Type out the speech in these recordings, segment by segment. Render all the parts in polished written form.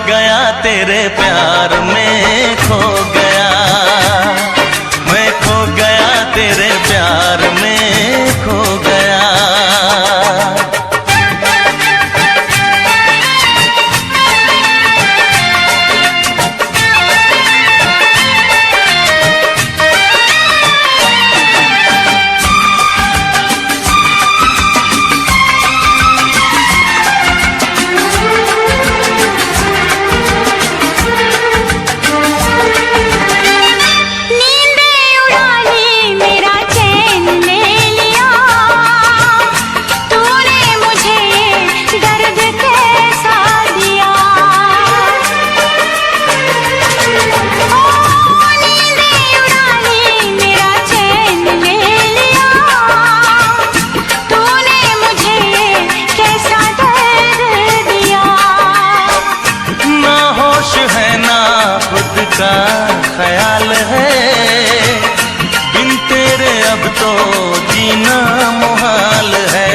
गया तेरे प्यार में खो गया, मैं खो गया तेरे प्यार में खो गया। ख्याल है बिन तेरे अब तो जीना मुहाल है।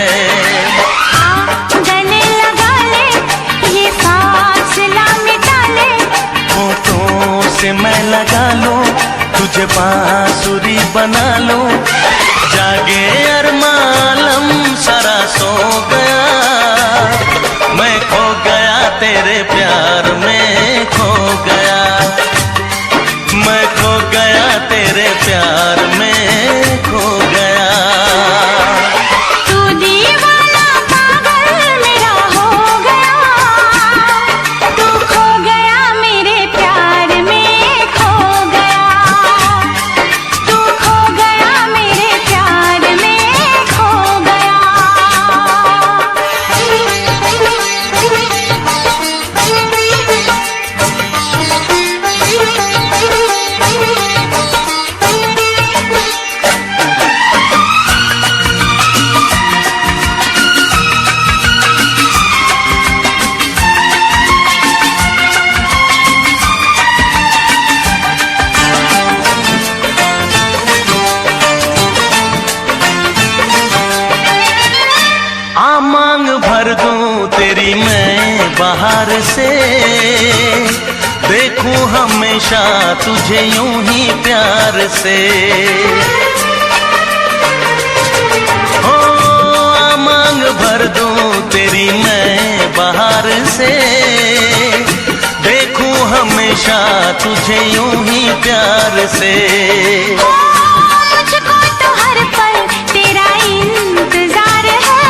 गले लगा ले ये फासला मिटा ले, होठों से मैं लगा लूं तुझे बांसुरी बना लूं, जागे अरमालम सारा सो गया, मैं खो गया तेरे प्यार में खो गया, मैं खो गया तेरे प्यार में खो गया। तू दीवाना पागल मेरा हो गया, तू खो गया मेरे प्यार में खो गया, तू खो गया मेरे प्यार में खो गया। मांग भर दूं तेरी मैं बाहर से, देखूं हमेशा तुझे यूं ही प्यार से। हो मांग भर दूं तेरी मैं बाहर से, देखूं हमेशा तुझे यूं ही प्यार से। मुझको तो हर पल तेरा इंतजार है,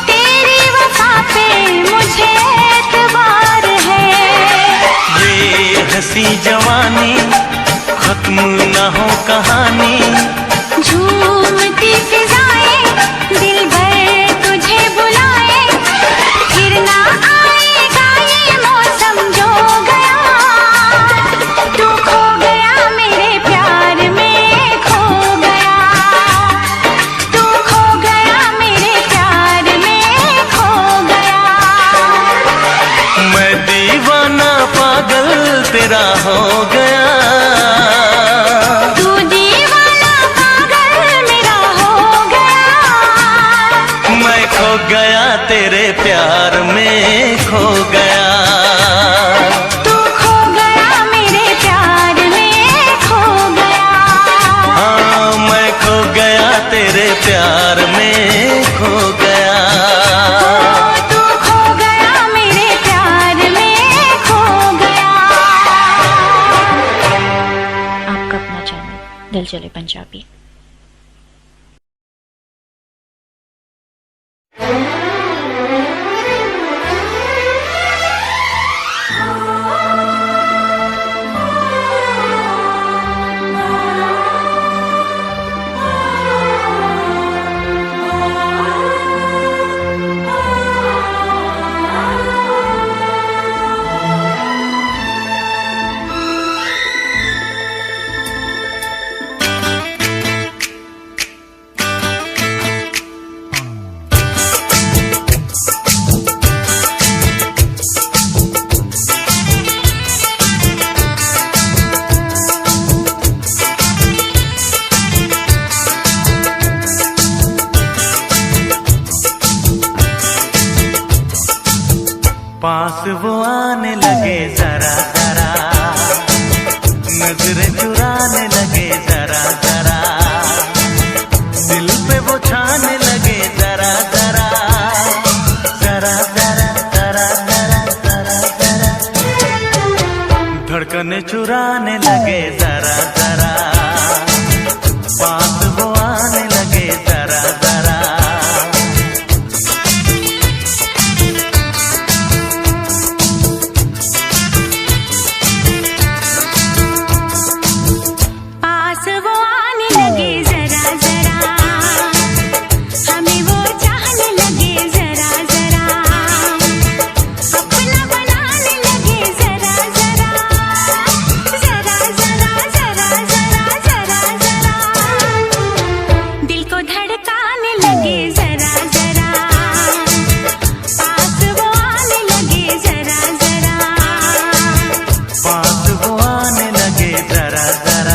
तेरी वफा पे मुझे एतबार है। ये हंसी जवानी खत्म न हो कहानी, झूमती फिजाएं दिल भर तुझे बुलाए, फिर ना आएगा ये मौसम जो गया, तू खो गया मेरे प्यार में खो गया, तू खो गया मेरे प्यार में खो गया। मैं दीवाना पागल तेरा हो गया, तू दीवाना पागल मेरा हो गया, मैं खो गया तेरे प्यार में खो गया, तू खो गया मेरे प्यार में खो गया। हाँ मैं खो गया तेरे प्यार में खो गया। तू खो गया मेरे प्यार में खो गया। आपका अपना चैनल दिल चले पंजाबी। आने लगे जरा जरा, नजरें चुराने लगे जरा जरा, दिल पे वो छाने लगे जरा जरा, जरा जरा जरा जरा जरा जरा, धड़कने चुराने लगे जरा जरा, पास वो आने लगे जरा जरा। पास वो आने लगे जरा जरा, हमें वो चाहने लगे जरा जरा, अपना बनाने लगे जरा जरा, जरा जरा जरा जरा जरा जरा, दिल को धड़काने लगे जरा जरा, पास वो आने लगे जरा जरा, पास वो आने लगे जरा जरा।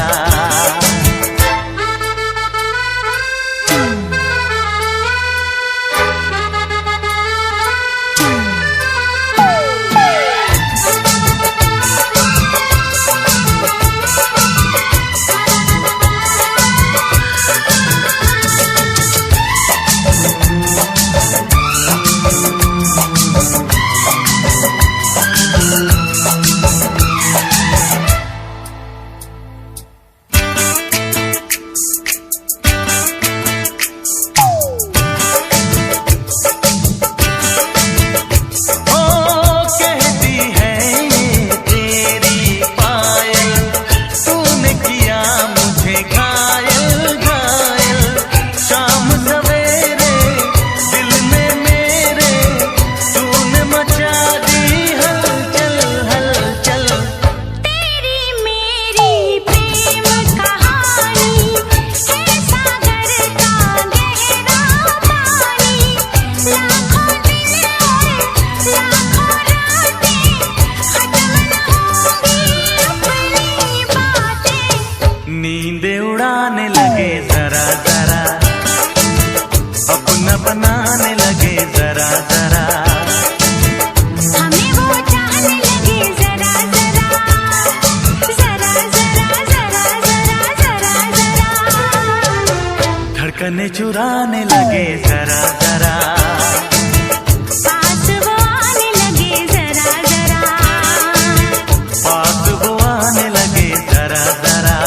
नींदे उड़ाने लगे जरा जरा, अपना बनाने लगे जरा जरा, हमें वो चाहने लगे जरा जरा, जरा जरा जरा जरा जरा जरा, धड़कने चुराने लगे जरा जरा, पास वो आने लगे जरा जरा, पास वो आने लगे जरा जरा।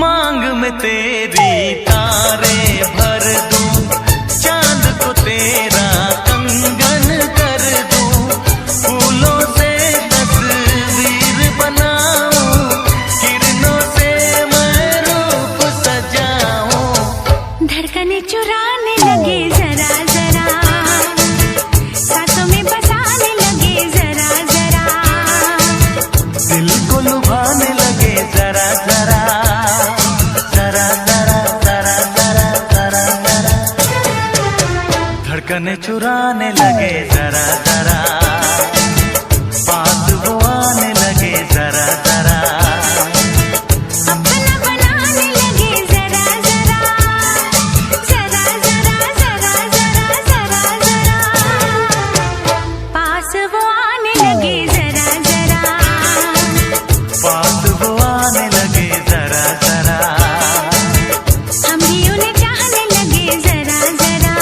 मांग में तेरी तारे भर दूं, चांद को तेरा कंगन कर दूं, फूलों से तस्वीर बनाऊं, किरणों से मैं रूप सजाऊं, धड़कने चुराने लगे जरा जरा, सांसों में बसाने लगे जरा जरा, दिल को लुभाने लगे जरा जरा, जरा जरा जरा जरा जरा जरा, धड़कने चुराने लगे जरा जरा, पास वो आने लगे जरा जरा, अपना बनाने लगे जरा जरा, जरा जरा जरा जरा जरा जरा, पास वो आने लगे जरा जरा, पास वो आने लगे जरा जरा, हम भी उन्हें चाहने लगे जरा जरा।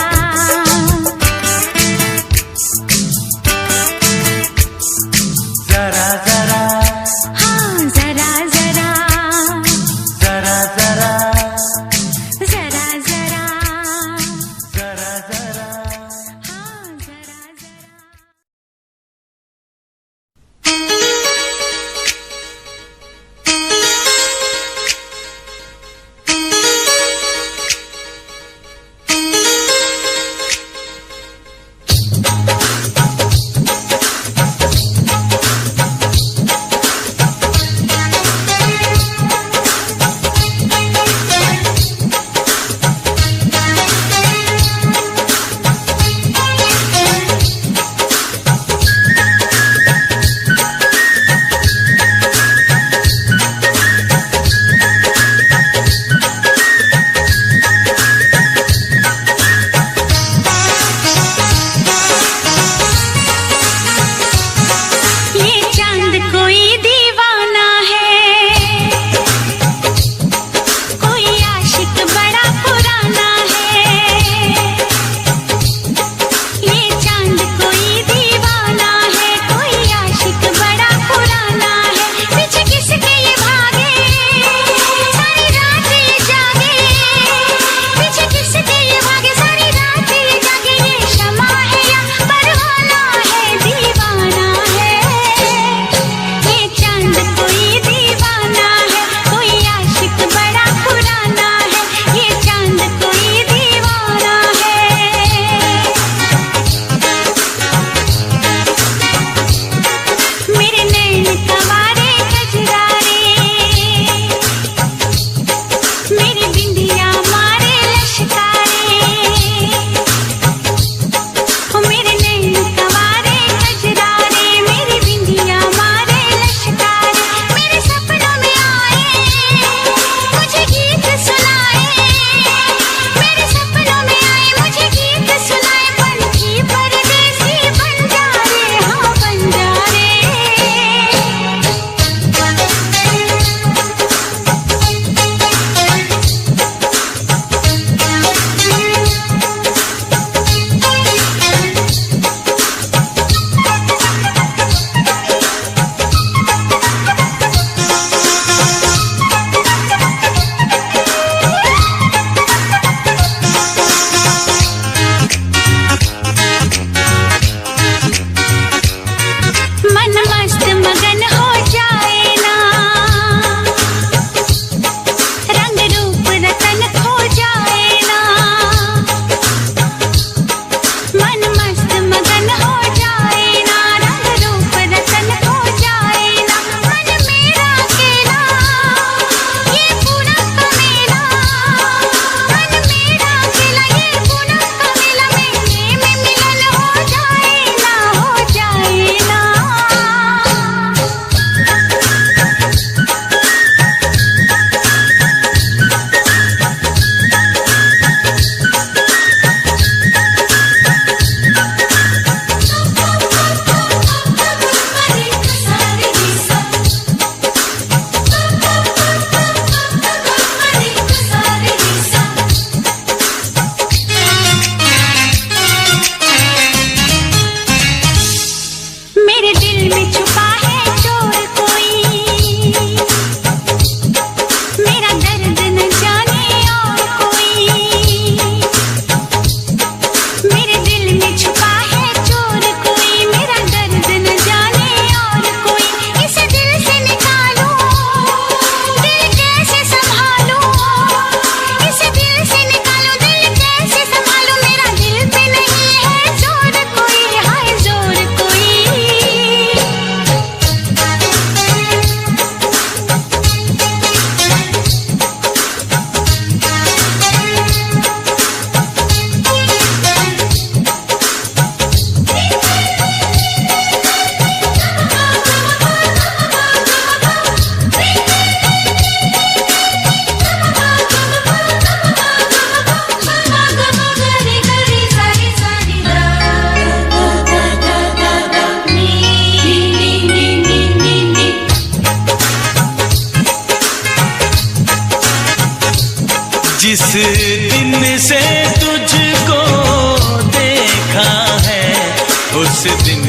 उस दिन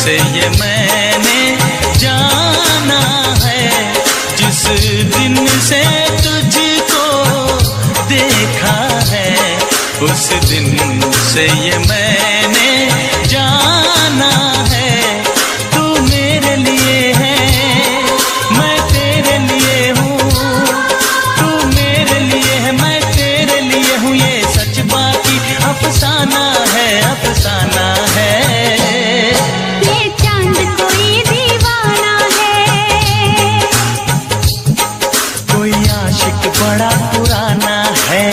से ये मैंने जाना है, जिस दिन से तुझको देखा है, उस दिन से ये मैंने जाना है। तू मेरे लिए है, मैं तेरे लिए हूँ, तू मेरे लिए है, मैं तेरे लिए हूँ, ये सच बाकी अफसाना है, अफसाना है। ये चांद कोई दीवाना है, कोई आशिक बड़ा पुराना है,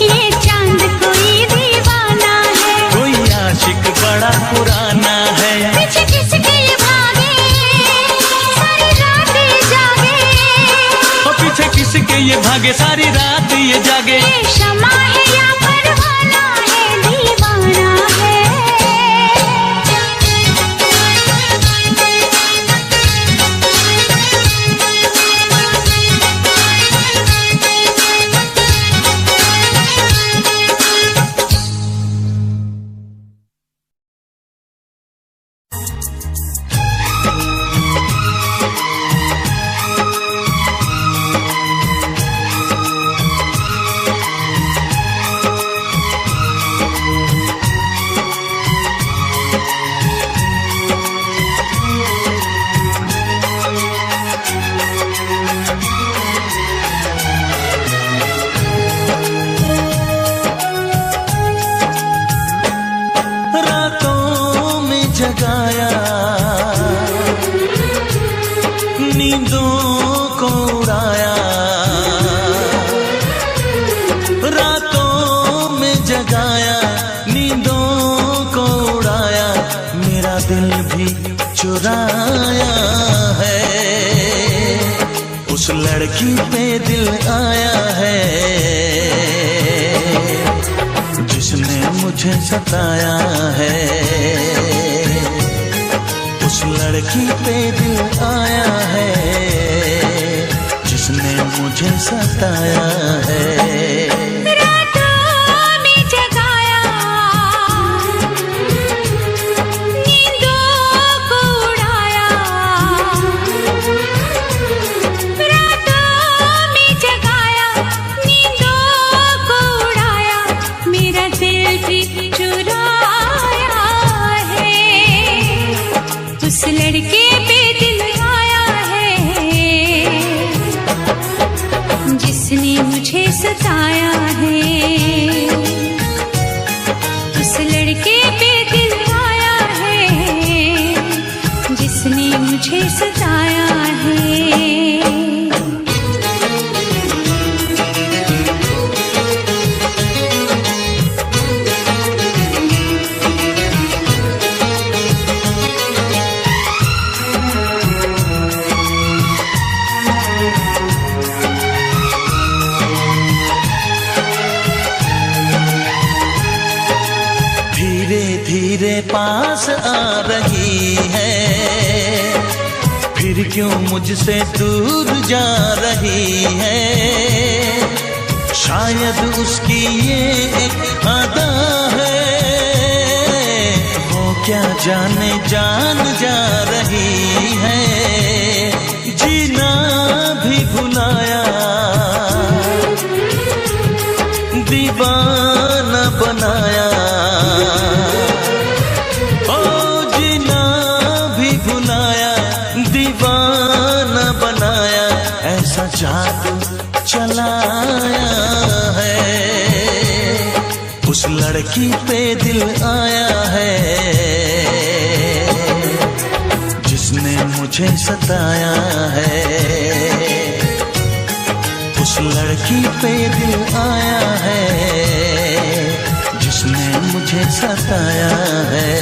ये चांद कोई दीवाना है, कोई आशिक बड़ा पुराना है। पीछे किसके ये भागे, सारी रात ये जागे, और पीछे किसके ये भागे, सारी रात ये जागे। ये शमा है या परवाना है, दीवाना है। रातों में जगाया, नींदों को उड़ाया, रातों में जगाया, नींदों को उड़ाया, मेरा दिल भी चुराया है। उस लड़की पे दिल आया है, जिसने मुझे सताया है। उस लड़की पे दिल आया है, जिसने मुझे सताया है। रातों में जगाया, नींदों को उड़ाया, रातों में जगाया, नींदों को उड़ाया, मेरा दिल भी चुराया है। उस लड़के पे दिल आया है, जिसने मुझे सताया है। उस लड़के पे दिल आया है, जिसने मुझे सताया है। धीरे धीरे पास आ रही है, फिर क्यों मुझसे दूर जा रही है। शायद उसकी ये एक अदा है, वो क्या जाने जान जा रही है। जीना भी भुलाया, दीवाना बनाया, ओ जीना भी भुलाया, दीवाना बनाया, ऐसा जादू चलाया है। उस लड़की पे दिल आया है, जिसने मुझे सताया है। उस लड़की पे दिल आया है, जिसने मुझे सताया है।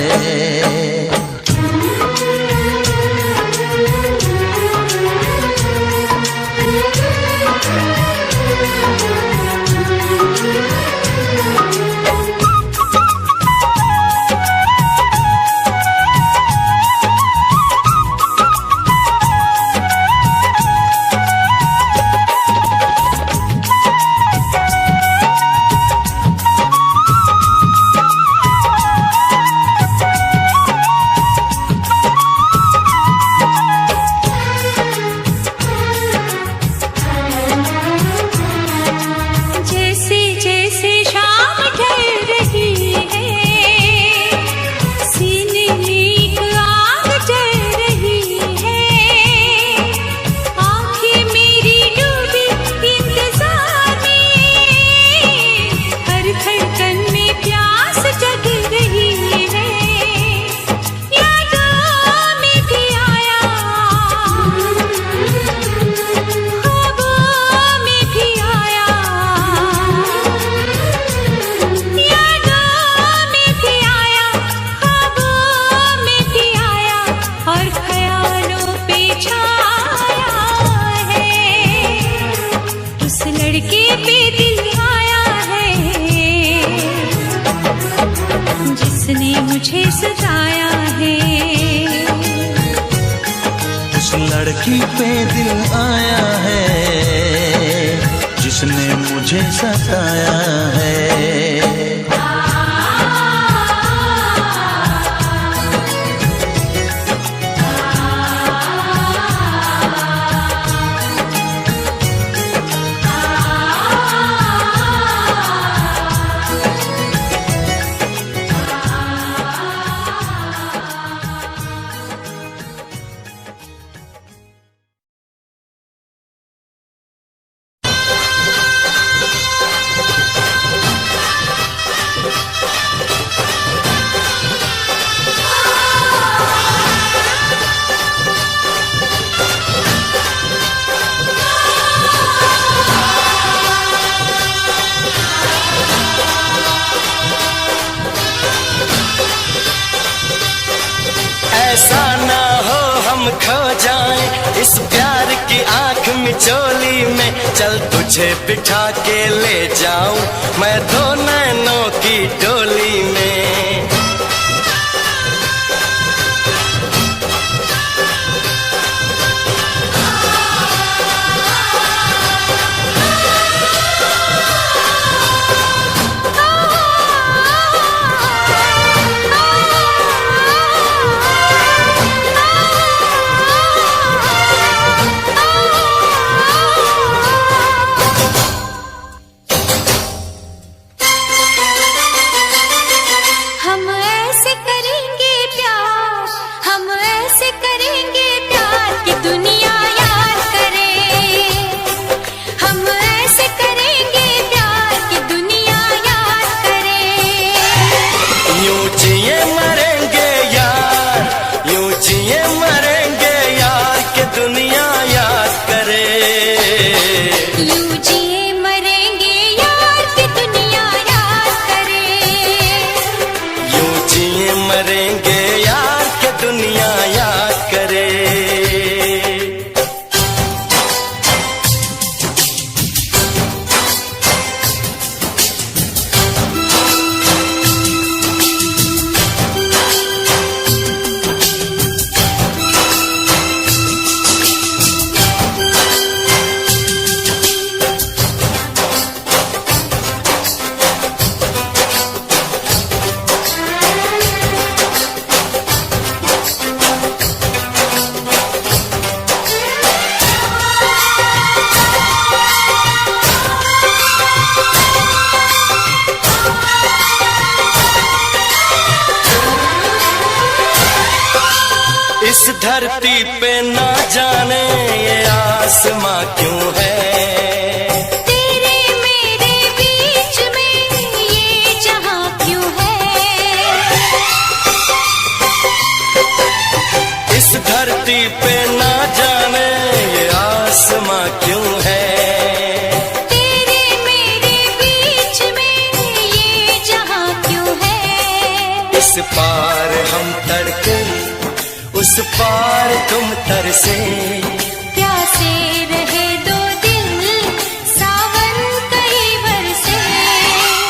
जिसने मुझे सताया है। उस लड़की पे दिल आया है जिसने मुझे सताया है। ऐसा ना हो हम खो जाएं इस प्यार की आंख मिचोली में। चल तुझे बिठा के ले जाऊं मैं दो नैनों की डोली में। इस धरती पे ना जाने ये आसमां क्यों है। तेरे मेरे बीच में ये जहां क्यों है। इस धरती पे ना जाने ये आसमां क्यों है। तेरे मेरे बीच में ये जहां क्यों है। इस पार हम तड़के उस पार तुम तरसे। प्यासे रहे दो दिल सावन कई बरसे।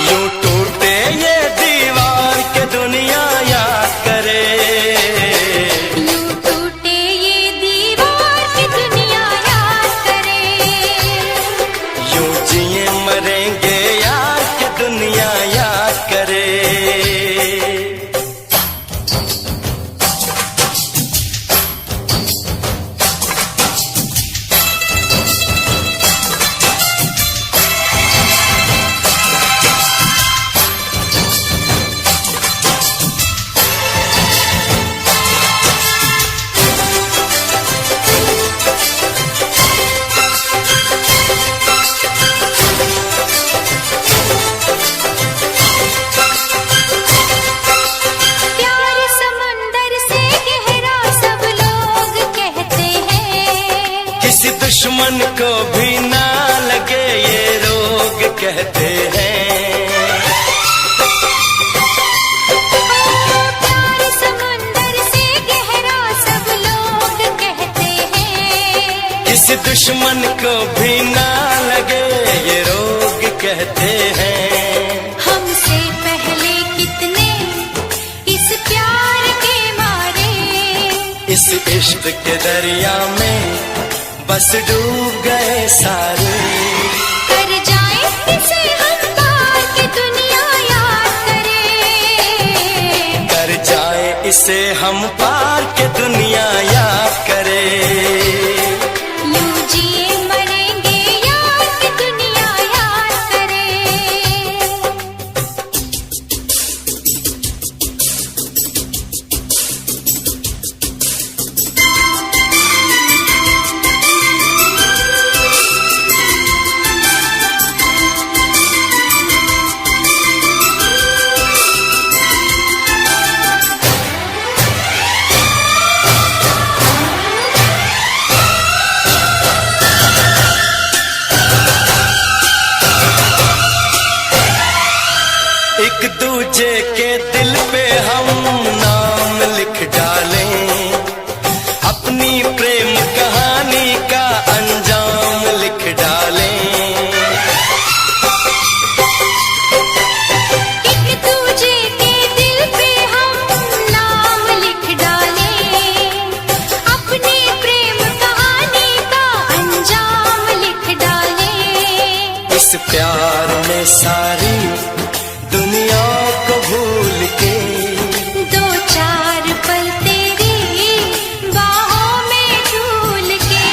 यूं टूटे ये दीवार के दुनिया याद करे। यूं टूटे ये दीवार की दुनिया याद करे। यूं जिए मरेंगे यार के दुनिया याद करे। दुश्मन को भी ना लगे ये रोग कहते हैं। प्यार समुंदर से गहरा सब लोग कहते हैं। किसी दुश्मन को भी ना लगे ये रोग कहते हैं। हमसे पहले कितने इश्क के दरिया में बस डूब गए सारे। कर जाए इसे हम पार के दुनिया याद करे, कर जाए इसे हम पार के दुनिया याद करे। यूं जिए मरेंगे यार के दुनिया याद करे। एक दूजे के दिल पे हम नाम लिख डालें, अपनी प्रेम कहानी का अंजाम लिख डालें। एक दूजे के दिल पे हम नाम लिख डालें, अपनी प्रेम कहानी का अंजाम लिख डालें। इस प्यार में सारी दुनिया को भूल के दो चार पल तेरी बाहों में झूल के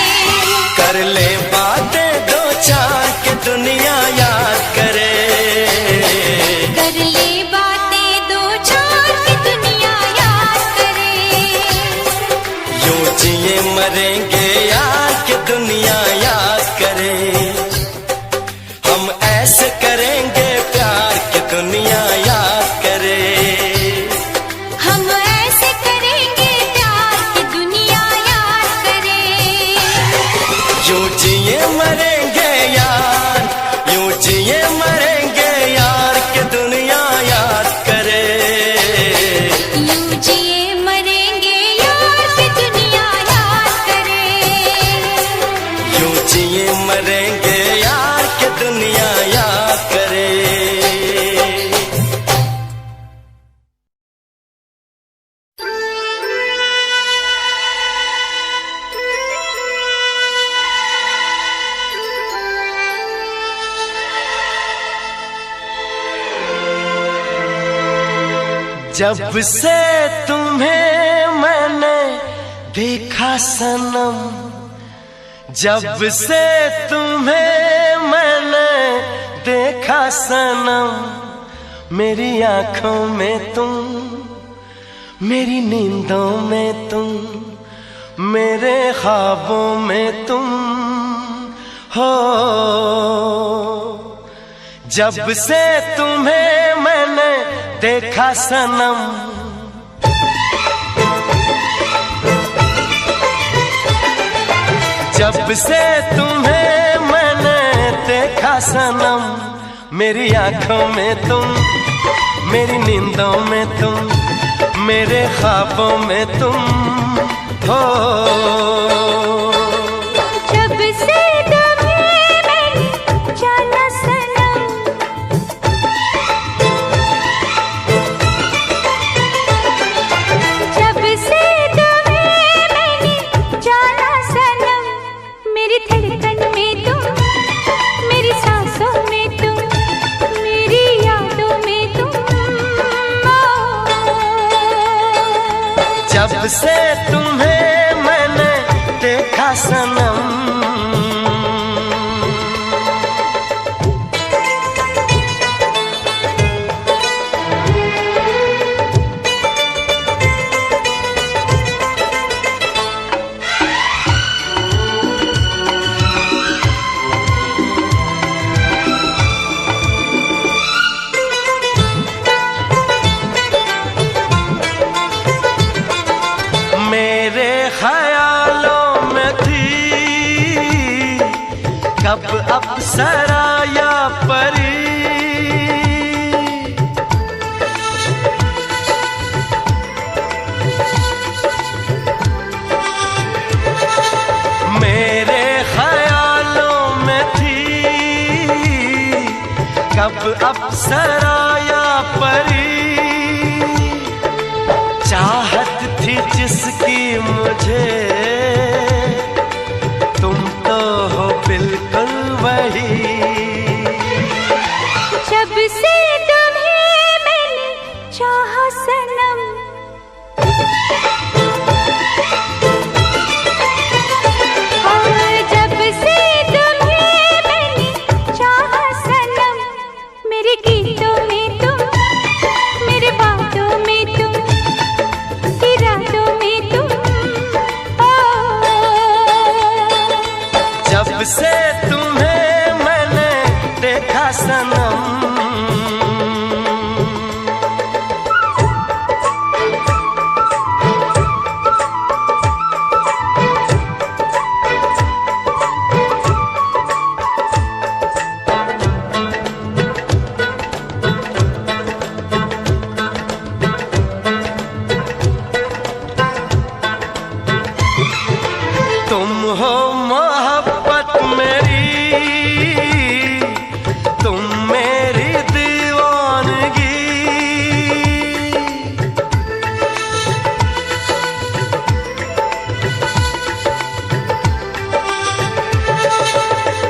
कर ले बातें दो चार के दुनिया याद करे। कर ले बातें दो चार की दुनिया याद करे। यूं जिए मरेंगे यार के दुनिया याद करे। हम ऐसे करेंगे प्यार की दुनिया याद करे। हम ऐसे करेंगे प्यार की दुनिया याद करे। यूं जिए मरेंगे यार, यूं जिए मरेंगे यार के दुनिया याद करे। यूं जिए मरेंगे यार की दुनिया याद करे। यूं जिए मरेंगे यार के दुनिया याद करे। जब से तुम्हें मैंने देखा सनम, जब से तुम्हें मैंने देखा सनम, मेरी आंखों में तुम, मेरी नींदों में तुम, मेरे ख्वाबों में तुम हो। जब से तुम्हें मैंने देखा सनम, जब से तुम्हें मैंने देखा सनम, मेरी आंखों में तुम, मेरी नींदों में तुम, मेरे ख्वाबों में तुम हो। जब से तुम्हें मैंने जाना सनम, जब से तुम्हें मैंने जाना सनम, मेरी धड़कन में तुम, मेरी सांसों में तुम, मेरी यादों में तुम। जब से तुम्हें मैंने देखा सनम, मेरे ख्यालों में थी कब अप्सरा या परी, मेरे ख्यालों में थी कब अप्सरा या परी। चाहत थी जिसकी मुझे, तुम तो हो बिल्कुल वही। जब से तुम्हें मैंने चाहा सनम, और जब से तुम्हें मैंने चाहा सनम, मेरे गीतों में तुम, मेरे बातों में तुम, इरादों में तुम, जब से तुम्हें मैंने देखा सनम, तुम हो मोहब्बत मेरी, तुम मेरी दीवानगी।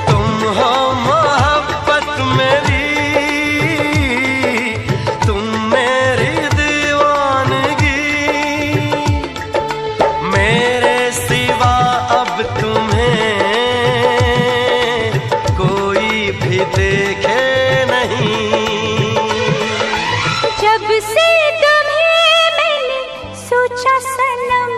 तुम हो मोहब्बत मेरी, तुम मेरी दीवानगी। मेरे सिवा अब तुम्हें कोई भी देखे नहीं। जब से तुम्हें मैंने सोचा सनम,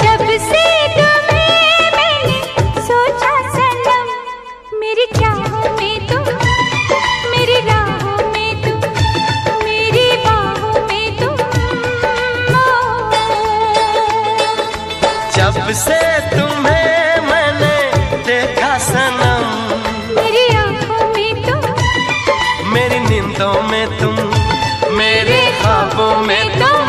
जब से तुम्हें मैंने सोचा सनम, मेरी चाहों में तुम, मेरी राहों में तुम, मेरी बाहों में तुम, जब से तुम्हें मैंने देखा सनम, मेरी आँखों में तुम, मेरी नींदों में तुम, मेरे ख्वाबों में तुम।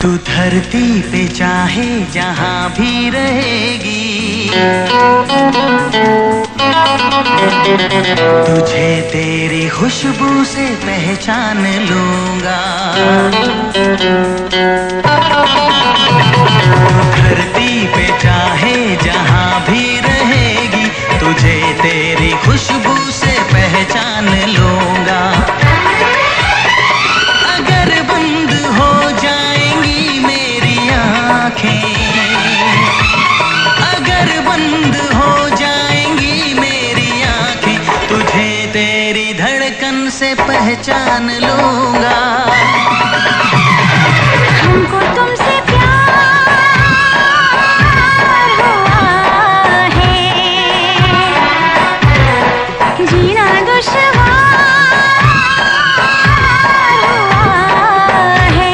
तू धरती पे चाहे जहां भी रहेगी, तुझे तेरी खुशबू से पहचान लूंगा। धरती पे चाहे जहां भी रहेगी, तुझे तेरी खुशबू से पहचान लूंगा। अगर बंद हो जाएंगी मेरी आँखें, अगर बंद हो जाएंगी मेरी आँखें, तुझे तेरी धड़कन से पहचान लूंगा। हमको तुमसे प्यार हुआ है, जीना दुश्वार हुआ है।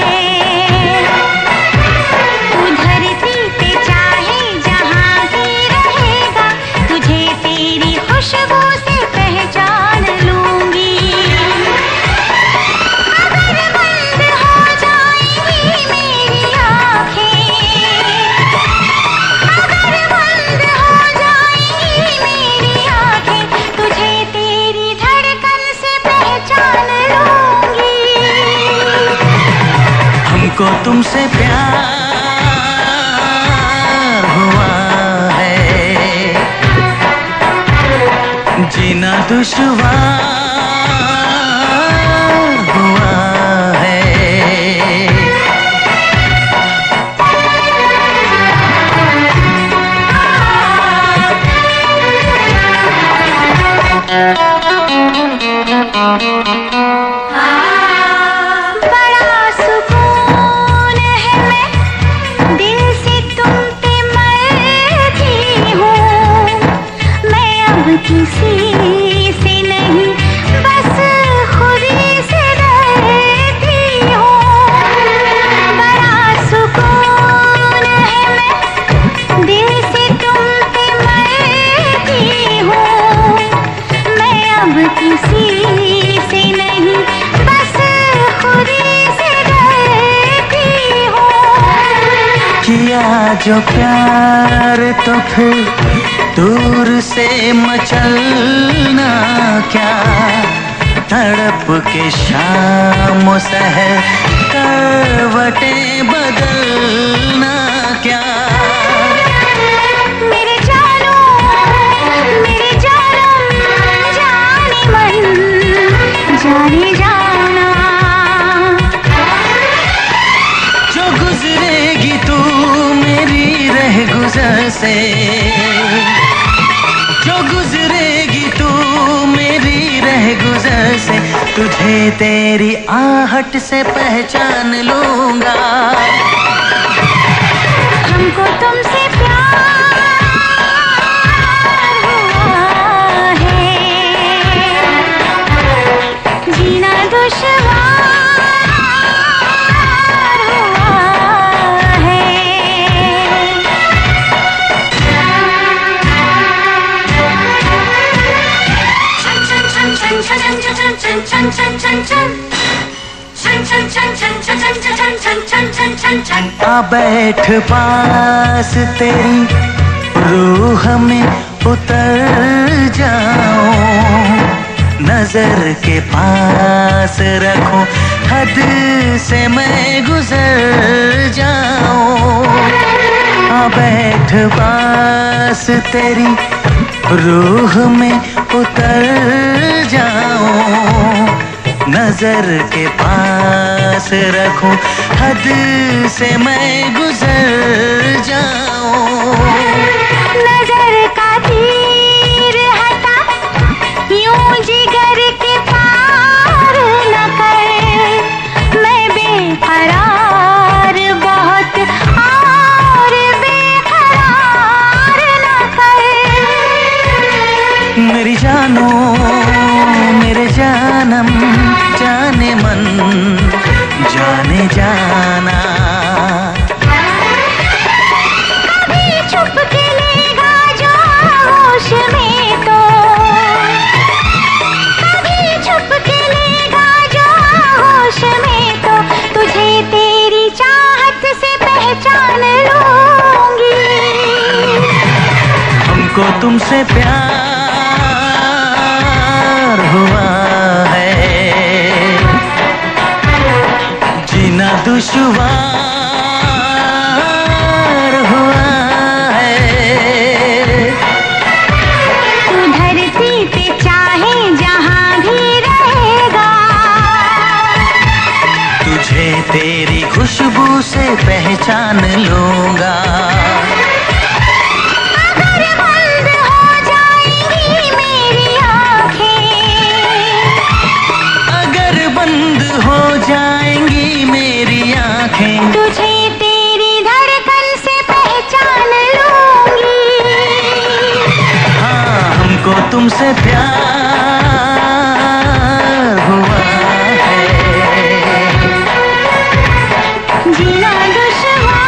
तू धरती पे चाहे जहां भी रहेगा, तुझे तेरी खुशबू से पहचान लूंगी। अगर बंद हो जाएंगी मेरी आँखें, अगर बंद हो जाएंगी मेरी आँखें, तुझे तेरी धड़कन से पहचान लूंगी। हमको तुमसे प्यार हुआ है, जीना दुश्वार हुआ है। बड़ा सुकून है, मैं दिल से तुम पे मरती हूँ। मैं अब किसी से नहीं, बस खुदी से डरती हूँ। बड़ा सुकून है, मैं दिल से तुम पे मरती हूँ। मैं अब किसी से नहीं, बस खुदी से डरती हूँ। किया जो प्यार तो फिर दूर से मचलना क्या, तड़प के शाम सहर करवटें बदलना क्या। मेरे जानो जाने मन जाने जाना। जो गुजरेगी तू मेरी रह गुजर से, जो गुजरेगी तू मेरी रह गुजर से, तुझे तेरी आहट से पहचान लूंगा। हमको तुमसे प्यार हुआ है, जीना दुश्वार हुआ है। आ बैठ पास तेरी रूह में उतर जाऊं, नजर के पास रखूं, हद से मैं गुजर जाऊं। आ बैठ पास तेरी रूह में उतर जाऊं, नजर के पास रखूं, हद से मैं गुजर जाऊं। नजर का तीर हटा, यूं जिगर के पार न कर। मैं बेकरार बहुत और बेकरार न कर। मेरी जानो मेरे जानम जाने मन जाने जाना। कभी छुप के लेगा जो होश में तो, कभी छुप के लेगा जो होश में तो, तुझे तेरी चाहत से पहचान लूंगी। हमको तुमसे प्यार हुआ है, जीना दुश्वार हुआ है। तू धरती पे चाहे जहां भी रहेगा, तुझे तेरी खुशबू से पहचान लूंगा। अगर बंद हो जाएंगी मेरी आँखें, अगर बंद हो जाएंगी मेरी आंखें, तुझे तेरी धड़कन से पहचान लूंगी। हाँ हमको तुमसे प्यार हुआ है, जीना दुश्वार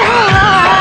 हुआ है।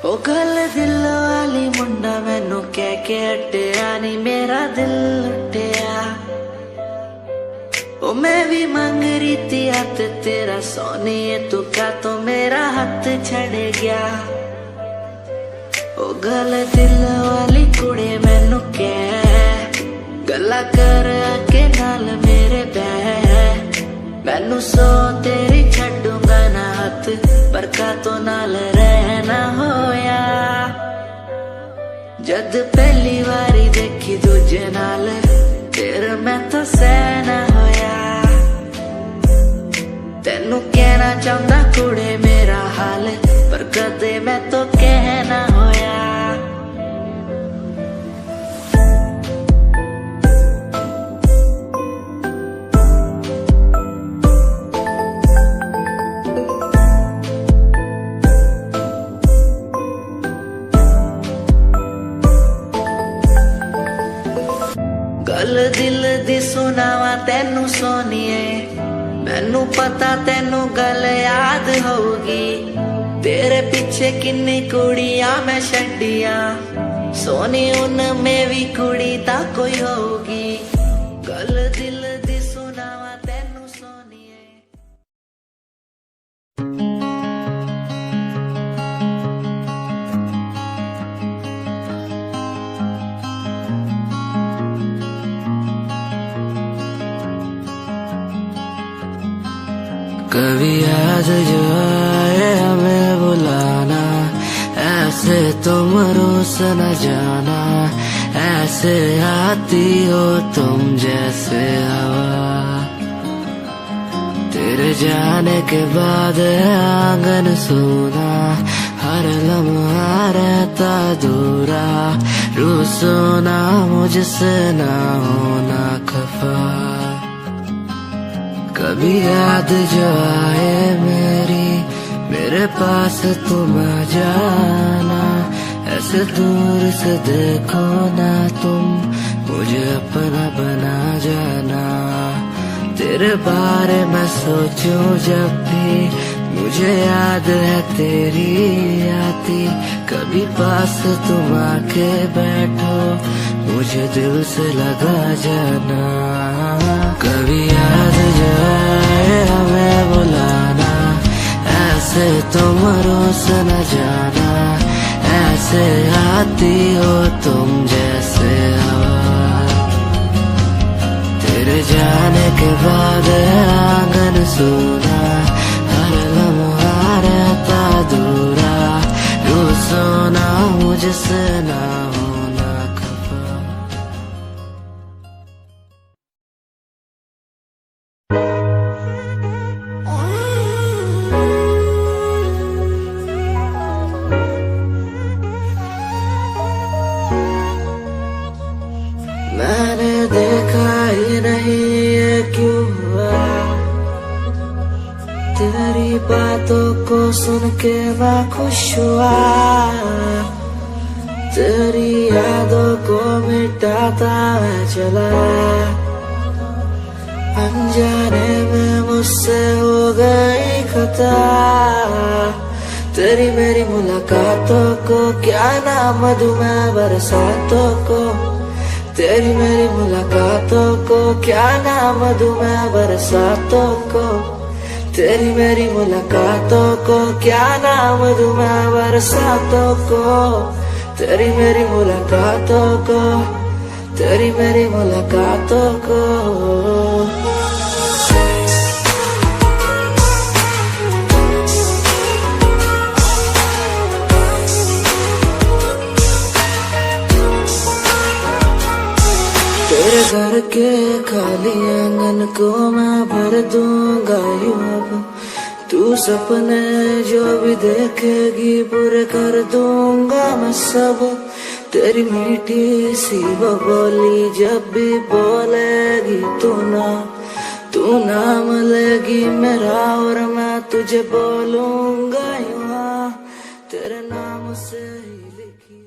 ओ गल दिल वाली मुंडा मैनू कह के हटिया नी मेरा दिल लुटिया ओ मैं भी मांग रही थी हाथ तेरा सोनी तू का तो मेरा हाथ छड़ गया ओ गल दिल वाली कुड़े मैनू कह गल्ला कर के नाल मेरे बह मैनू सो तेरी छड्डूंगा ना हाथ पर का तो नाल रहना होया जद पहली बारी देखी दूजे नाल फिर मैं तो सहना होया तेनू कहना चाहता कुड़े मेरा हाल पर कदे मैं तो कहना होया गल दिल दी सुनावा तेनू सोनिए मैनू पता तेनू गल याद होगी तेरे पीछे किन्नी कुड़ियां मैं छड्डिया सोनी उनमें भी कुड़ी ता कोई होगी गल दिल दी सुनावा तेनू सोनिए कभी याद जो आए हमें बुलाना ऐसे तुम रूस न जाना ऐसे आती हो तुम जैसे हवा तेरे जाने के बाद आंगन सूना हर लम्हा रहता दूरा रूसो ना मुझसे ना होना खफा कभी याद जो आए मेरे पास तुम आ जाना ऐसे दूर से देखो ना तुम मुझे अपना बना जाना तेरे बारे में सोचूं जब भी मुझे याद है तेरी आती कभी पास तुम आके बैठो मुझे दिल से लगा जाना कभी याद जो आए हमें बुलाना ऐसे तुम रोस न जाना ऐसे आती हो तुम जैसे हवा तेरे जाने के बाद आंगन सूना हर लम्हा रहता दूरा रूसो ना मुझसे ना होना खफा मैंने देखा ही नहीं ये क्यों हुआ तेरी बातों को सुन के मैं खुश हुआ तेरी यादों को मिटाता मैं चला अनजाने में मुझसे हो गई खता तेरी मेरी मुलाकातों को क्या नाम दूं मैं बरसातों को तेरी मेरी मुलाकातों को क्या नाम दूं मैं बरसातों को तेरी मेरी मुलाकातों को क्या नाम दूं मैं बरसातों को तेरी मेरी मुलाकातों को तेरी मेरी मुलाकातों को तेरे घर के खाली आंगन को मैं भर दूंगा यूं अब तू सपने जो भी देखेगी पूरे कर दूंगा मैं सब तेरी मीठी सी वो बोली जब भी बोलेगी तू नाम लेगी मेरा और मैं तुझे बोलूंगा यूं तेरे नाम से ही लिखी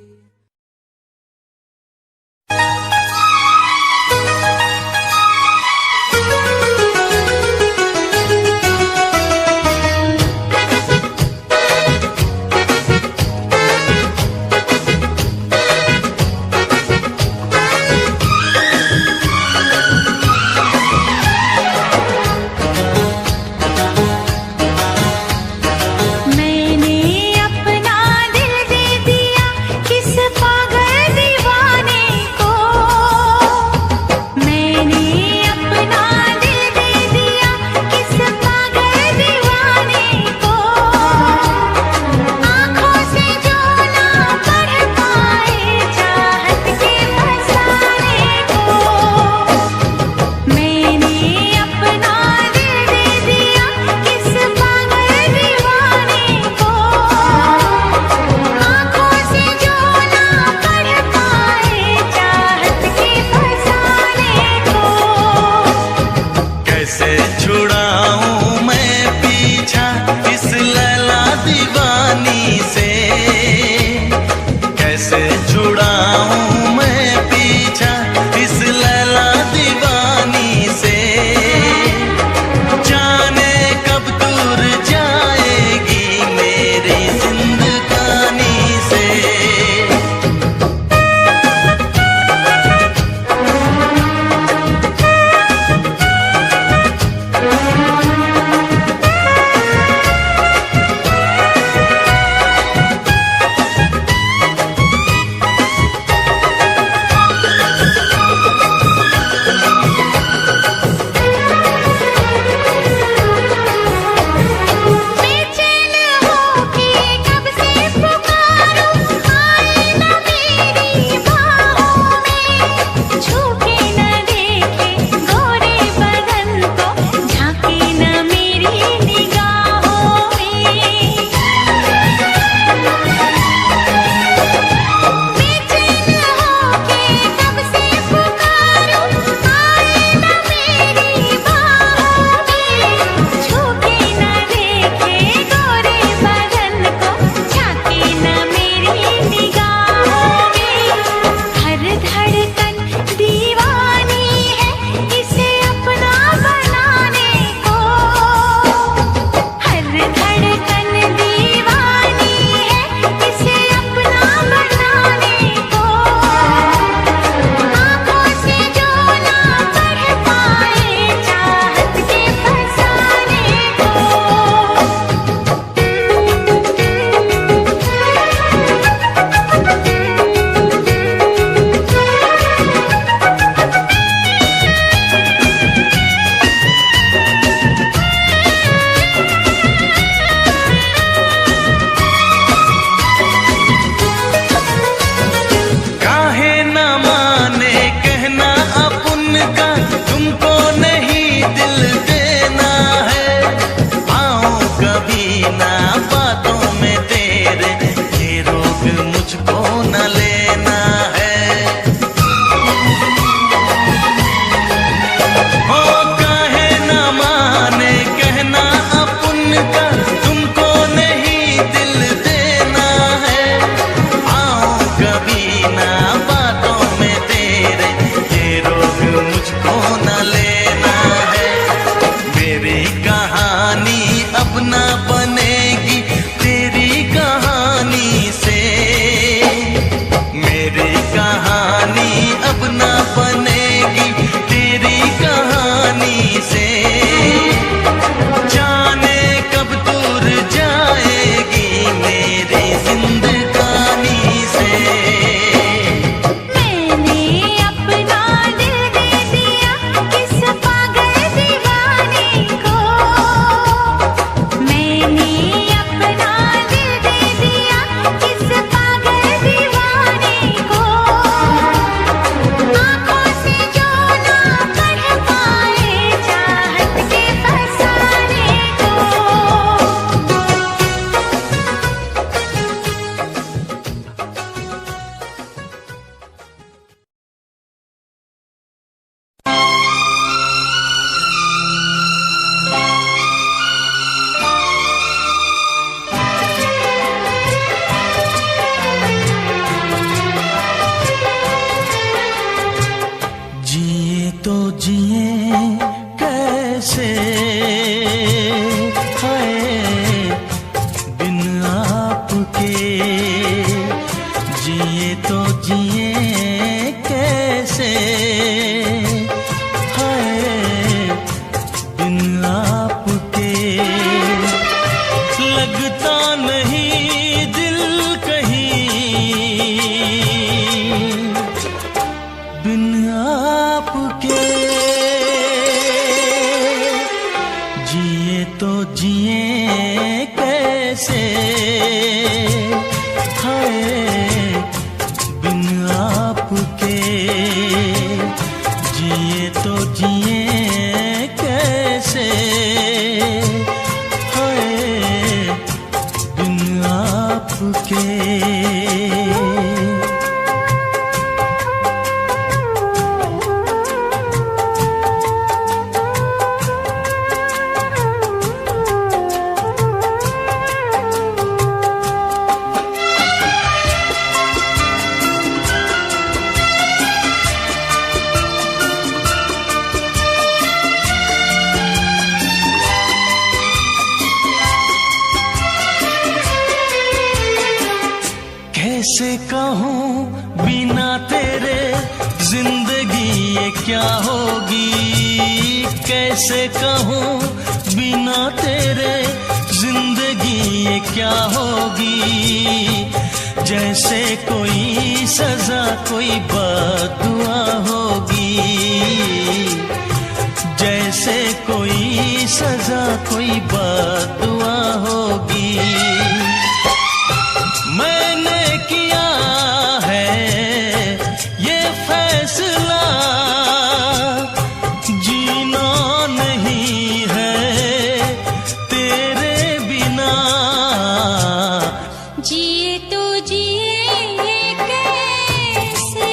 लगता नहीं दिल कहीं बिन आपके। जिए तो जिए कैसे हाय बिन आपके। जिए तो जिए कैसे हाय बिन आपके। कैसे कहूँ बिना तेरे जिंदगी ये क्या होगी। कैसे कहूँ बिना तेरे जिंदगी ये क्या होगी। जैसे कोई सजा कोई बददुआ होगी। जैसे कोई सजा कोई बददुआ होगी। मैंने किया है ये फैसला जीना नहीं है तेरे बिना। जिए तो जिए कैसे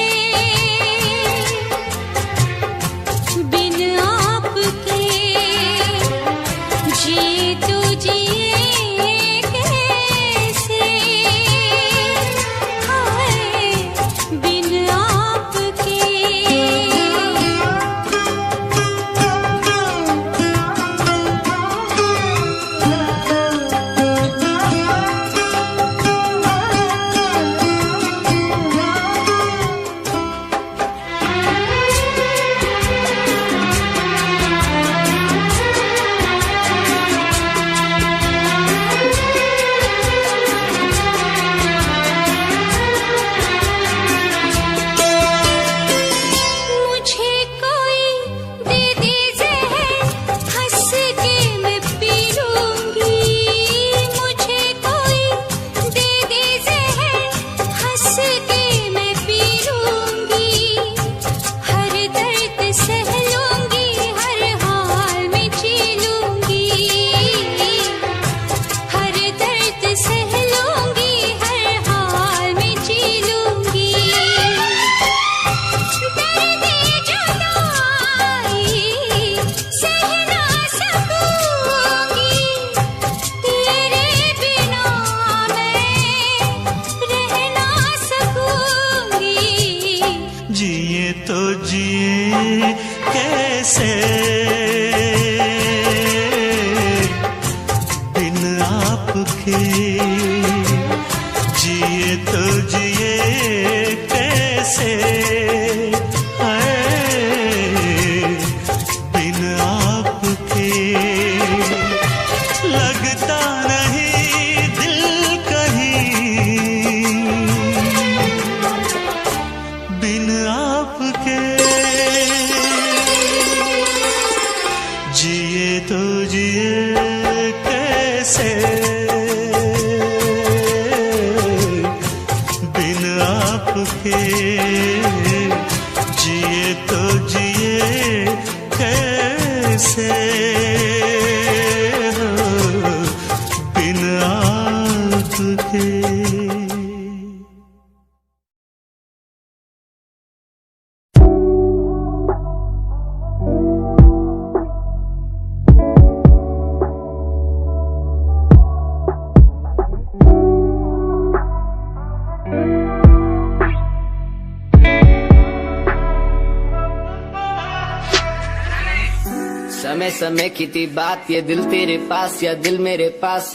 बिन आपके। जिए तो जिए कैसे हाय बिन आपके। मुझे कोई दे दे ज़हर हंस के मैं पी लूंगी। मुझे कोई दे दे ज़हर हंस के मैं पी लूंगी। हर दर्द सह लूंगी हर हाल में जी लूंगी। हर दर्द सह लूंगी हर हाल में जी लूंगी। दर्द जुदाई सह ना सकूंगी। तेरे बिना मैं रह ना सकूंगी। जिए तो जिए कैसे बिन आपके। जिए तो जिए कैसे हाय बिन आपके। लगता नहीं दिल कहीं बिन आपके। जिए तो जिए कैसे बिन आपके। जिए तो जिए कैसे बिन आपके। समय समय की थी बात ये दिल तेरे पास या दिल मेरे पास।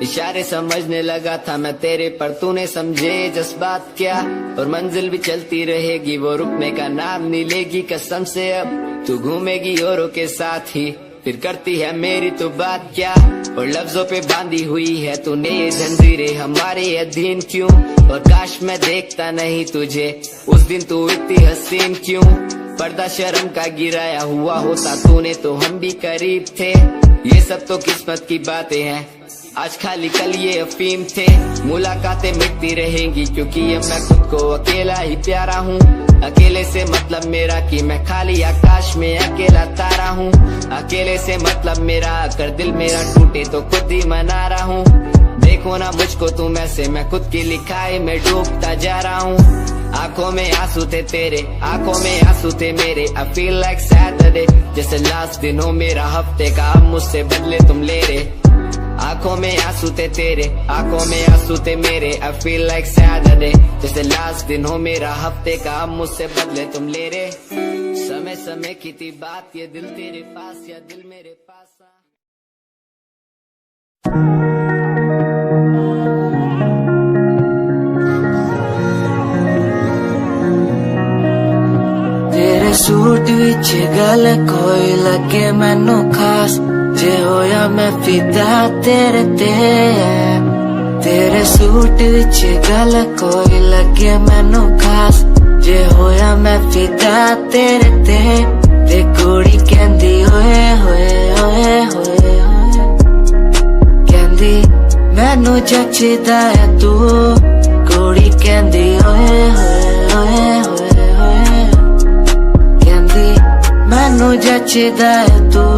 इशारे समझने लगा था मैं तेरे पर तूने समझे जज्बात क्या। और मंजिल भी चलती रहेगी वो रुकने का नाम नहीं लेगी कसम से। अब तू घूमेगी औरों के साथ ही फिर करती है मेरी तो बात क्या। और लफ्जों पे बांधी हुई है तूने ये जंजीरें हमारे अधीन क्यों। और काश मैं देखता नहीं तुझे उस दिन तू इतनी हसीन क्यों। पर्दा शर्म का गिराया हुआ होता तूने तो हम भी करीब थे। ये सब तो किस्मत की बातें हैं, आज खाली कल ये अफीम थे। मुलाकातें मिटती रहेंगी क्योंकि अब मैं खुद को अकेला ही प्यारा हूँ। अकेले से मतलब मेरा कि मैं खाली आकाश में अकेला तारा हूँ। अकेले से मतलब मेरा अगर दिल मेरा टूटे तो खुद ही मना रहा हूँ। देखो ना मुझको तुम ऐसे, मैं खुद की लिखाई में डूबता जा रहा हूँ। आंखों में आंसू थे तेरे, आंखों में आंसू थे मेरे। I feel like Saturday, जैसे लास्ट दिन हो मेरा हफ्ते का, अब मुझसे बदले तुम ले रहे। आंखों में आंसू थे तेरे, आंखों में आंसू थे मेरे। I feel like Saturday, जैसे लास्ट दिन हो मेरा हफ्ते का, अब मुझसे बदले तुम ले रहे। समय समय की थी बात, ये दिल तेरे पास या दिल मेरे पास। तेरे सूट विच गल कोई लगे मैनू खास, जे होया मैं फिदा तेरे ते। तेरे सूट विच गल कोई लगे मैनू खास, जे होया मैं फिदा तेरे ते। ते कुड़ी कहंदी होए होए होए होए होए, कहंदी मैनू जचदा है तू। कुड़ी कहंदी होए होए होए होए होए, कहंदी मैनू जचदा है तू।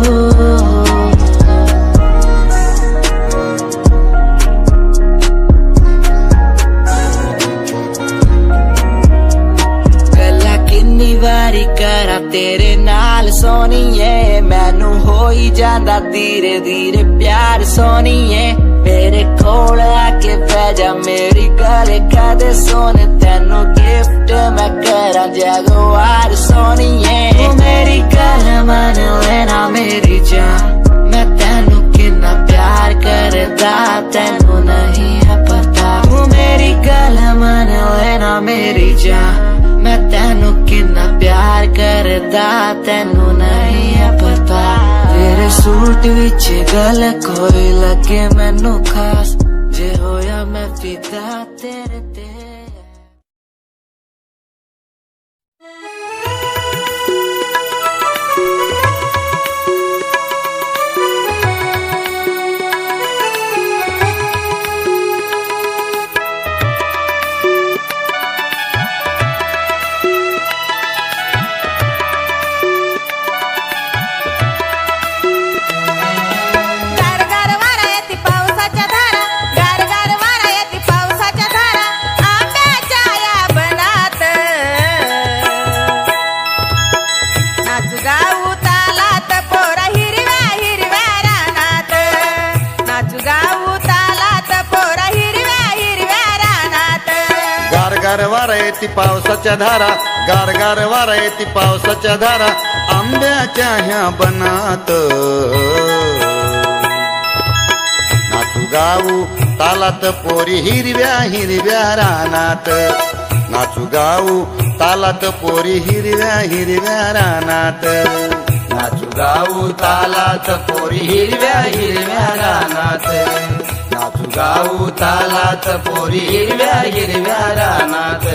वारी करा तेरे नाल सोनीए, मैनू हो ही जांदा धीरे धीरे प्यार सोनीए। मेरे कोल आके बह जा, मेरी गल कदे सोने। तेनू गिफ्ट मैं करा जगवार सोनीए। तू मेरी गल मन लेना मेरी जान, मैं तेनू कितना प्यार करदा तेनू नहीं है पता। तू मेरी गल मन लेना मेरी जान, मैं तेनू कितना प्यार करदा तेनू नहीं है पता। तेरे सूट विच गल कोई लगे मैनू खास, जे होया मैं फिदा तेरे ते। गारगार येती पावसाच्या धारा, गारगार वारा येती पावसाच्या धारा, आंब्याच्या ह्या बनात नाचू गाऊ तालात पोरी हिरव्या हिरव्या रानात। नाचू गाऊ तालात पोरी हिरव्या हिरव्या रानात। नाचू गाऊ तालात पोरी हिरव्या हिरव्या रानात। नाचू गाऊ तालात पोरी हिरव्या हिरव्या रानात।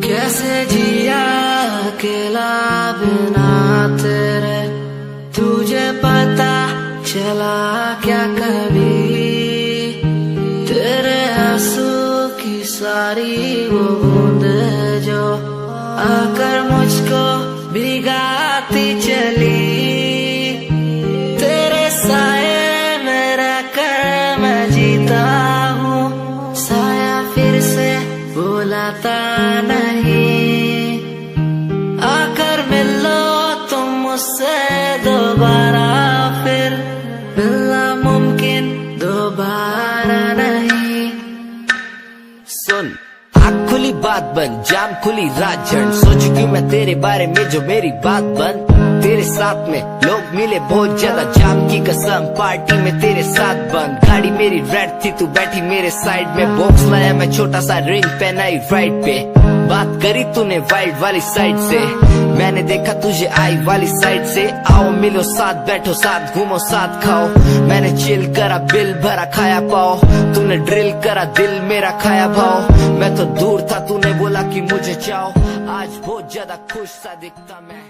कैसे जिया अकेला बिना तेरे, तुझे पता चला क्या कभी। तेरे आंसू की सारी वो बूंद जो आकर मुझको भिगाती चली। तेरे साए में रहकर मैं जीता हूँ, साया फिर से बुलाता नहीं। खुली राजन। सोचू क्यों मैं तेरे बारे में जो मेरी बात बन। तेरे साथ में लोग मिले बहुत ज्यादा, जाम की कसम पार्टी में तेरे साथ बंद। गाड़ी मेरी रेड थी, तू बैठी मेरे साइड में। बॉक्स लाया मैं छोटा सा, रिंग पहनाई राइट पे। बात करी तूने वाइड वाली साइड से, मैंने देखा तुझे आई वाली साइड से। आओ मिलो साथ, बैठो साथ, घूमो साथ, खाओ। मैंने चिल करा, बिल भरा, खाया पाओ। तूने ड्रिल करा, दिल मेरा खाया भाव। मैं तो दूर था, तूने बोला कि मुझे चाहो। आज बहुत ज्यादा खुश सा दिखता मैं।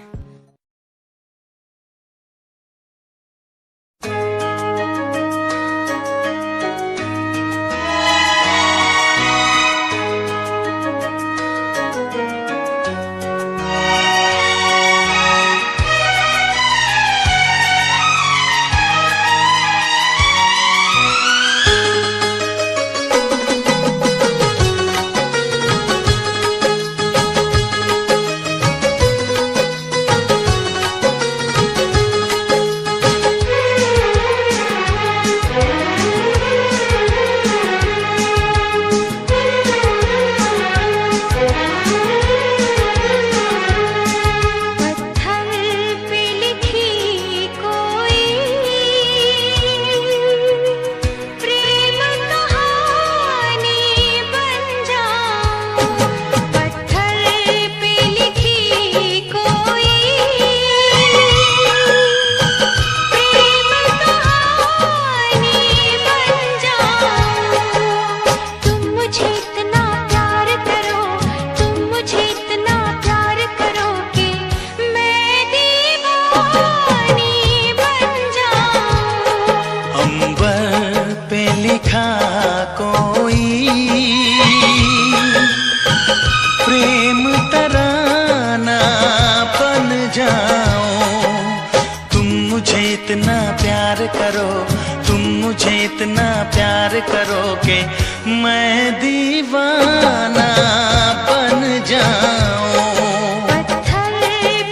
इतना प्यार करोगे मैं दीवाना बन जाऊं। पत्थर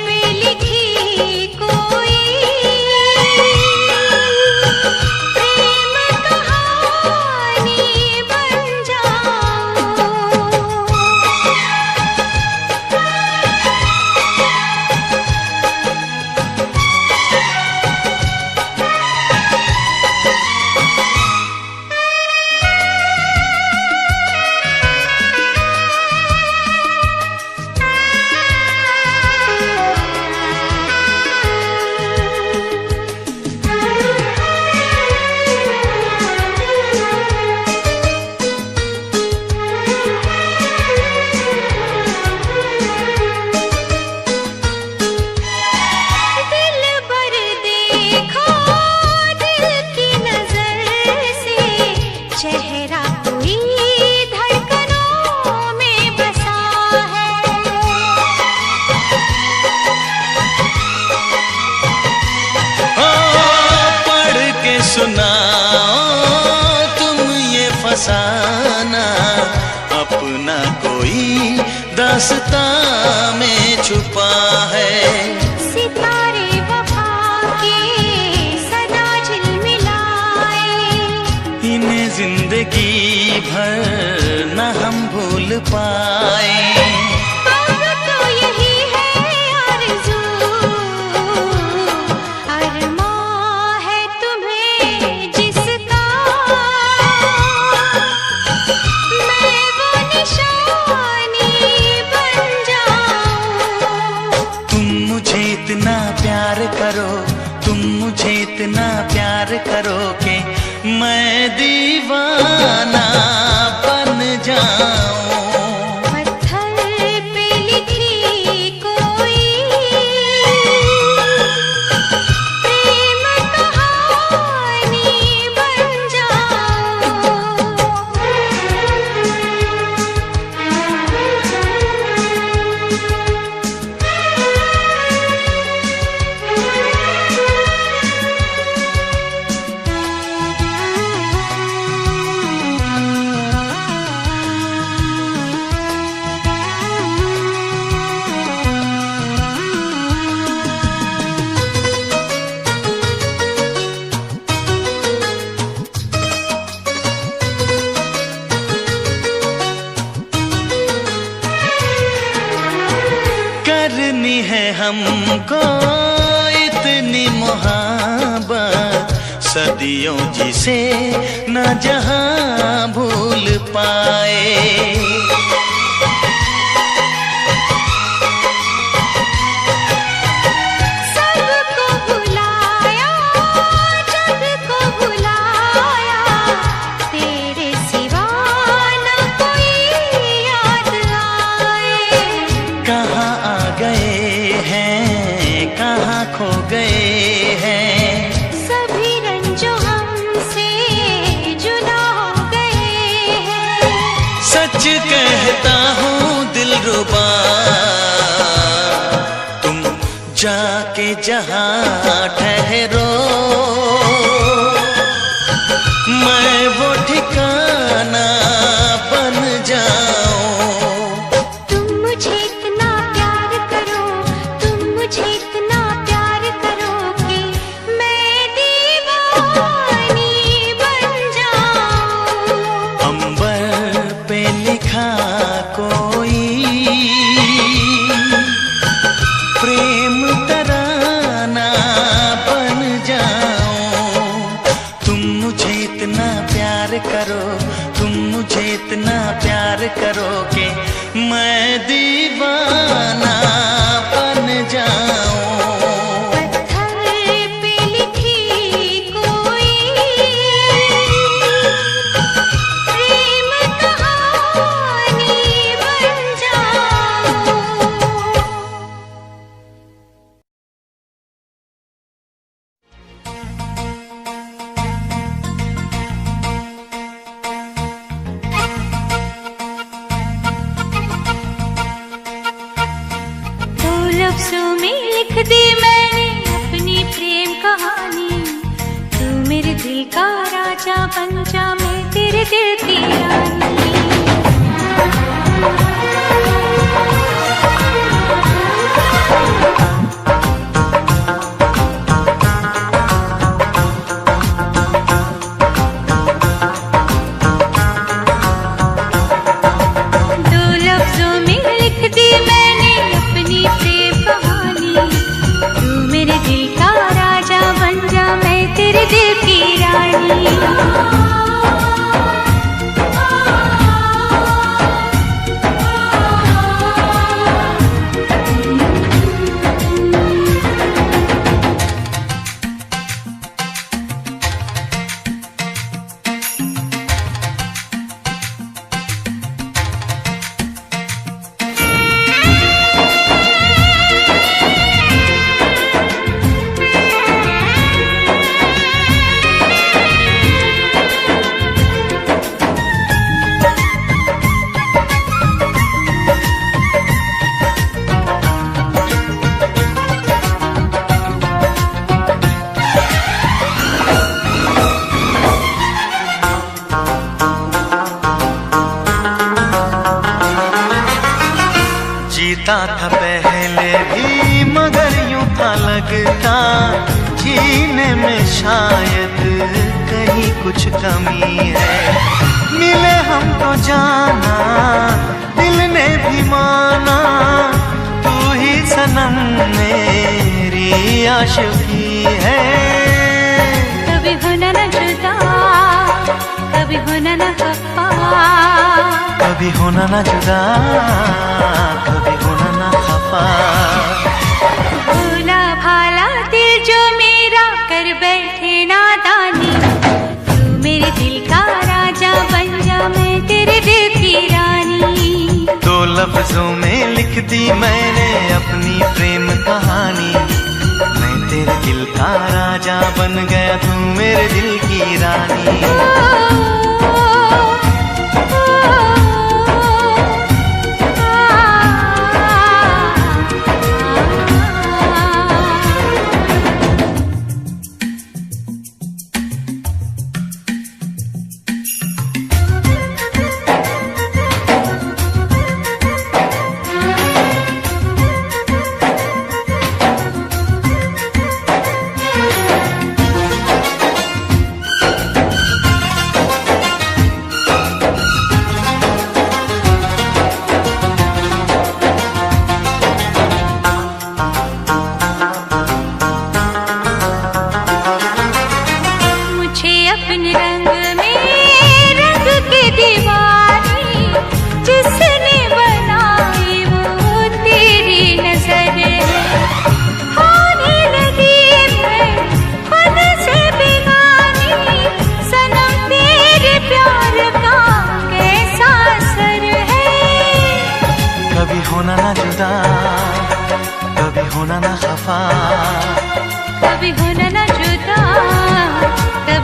पे लिखी कोई प्रेम कहानी बन जाऊं। फसाना अपना कोई दास्तां में छुपा है। सितारे वफा के सदा झिलमिलाए, इन्हें जिंदगी भर न हम भूल पाए। अब तो यही है आरज़ू, अरमां है तुम्हें जिसका, मैं वो निशानी बन जाऊं। तुम मुझे इतना प्यार करो, तुम मुझे इतना प्यार करो कि मैं दीवाना बन जाऊं। पत्थर पे लिखी कोई प्रेम कहानी बन जाऊं। है हमको इतनी मोहब्बत, सदियों जिसे न जहां भूल पाए। सबको बुलाया, जग को बुलाया, तेरे सिवा न कोई याद आए। कहाँ आ गए हैं, कहाँ खो गए हैं, सभी रंजो हमसे जुदा हो गए हैं। सच कहता हूँ दिलरुबा, तुम जाके जहाँ ठहरो, मैं वो ठिकाना बन जाऊं। तुम मुझे इतना प्यार करो, तुम मुझे इतना प्यार करो कि मैं दीवानी बन जाऊं। अंबर पे लिखा कोई प्रेम तराना बन जाऊं। तुम मुझे इतना प्यार करो, तुम मुझे इतना प्यार करो कि मैं दीवाना बन जाऊं। पत्थर पे लिखी कोई प्रेम कहानी बन जाऊं। दो लफ्जों में लिख दी मैंने अपनी प्रेम कहानी। तू मेरे दिल का राजा बन जा, मैं तेरे दिल की रानी। दो लफ्जों में लिख दी मैंने अपनी प्रेम कहानी। तू मेरे दिल का राजा बन जा, मैं तेरे दिल की रानी। जीता था पहले भी मगर यूं था लगता, जीने में शायद कहीं कुछ कमी है। मिले हमको जाना, दिल ने भी माना, तू ही सनम मेरी आशिकी है। कभी होना न जुदा, कभी होना न खफा, कभी होना ना जुदा, कभी होना ना खफा। भोला भाला दिल जो मेरा कर बैठे नादानी। तू मेरे दिल का राजा बन जा, मैं तेरे दिल की रानी। दो लफ्जों में लिख दी मैंने अपनी प्रेम कहानी। मैं तेरे दिल का राजा बन गया, तू मेरे दिल की रानी।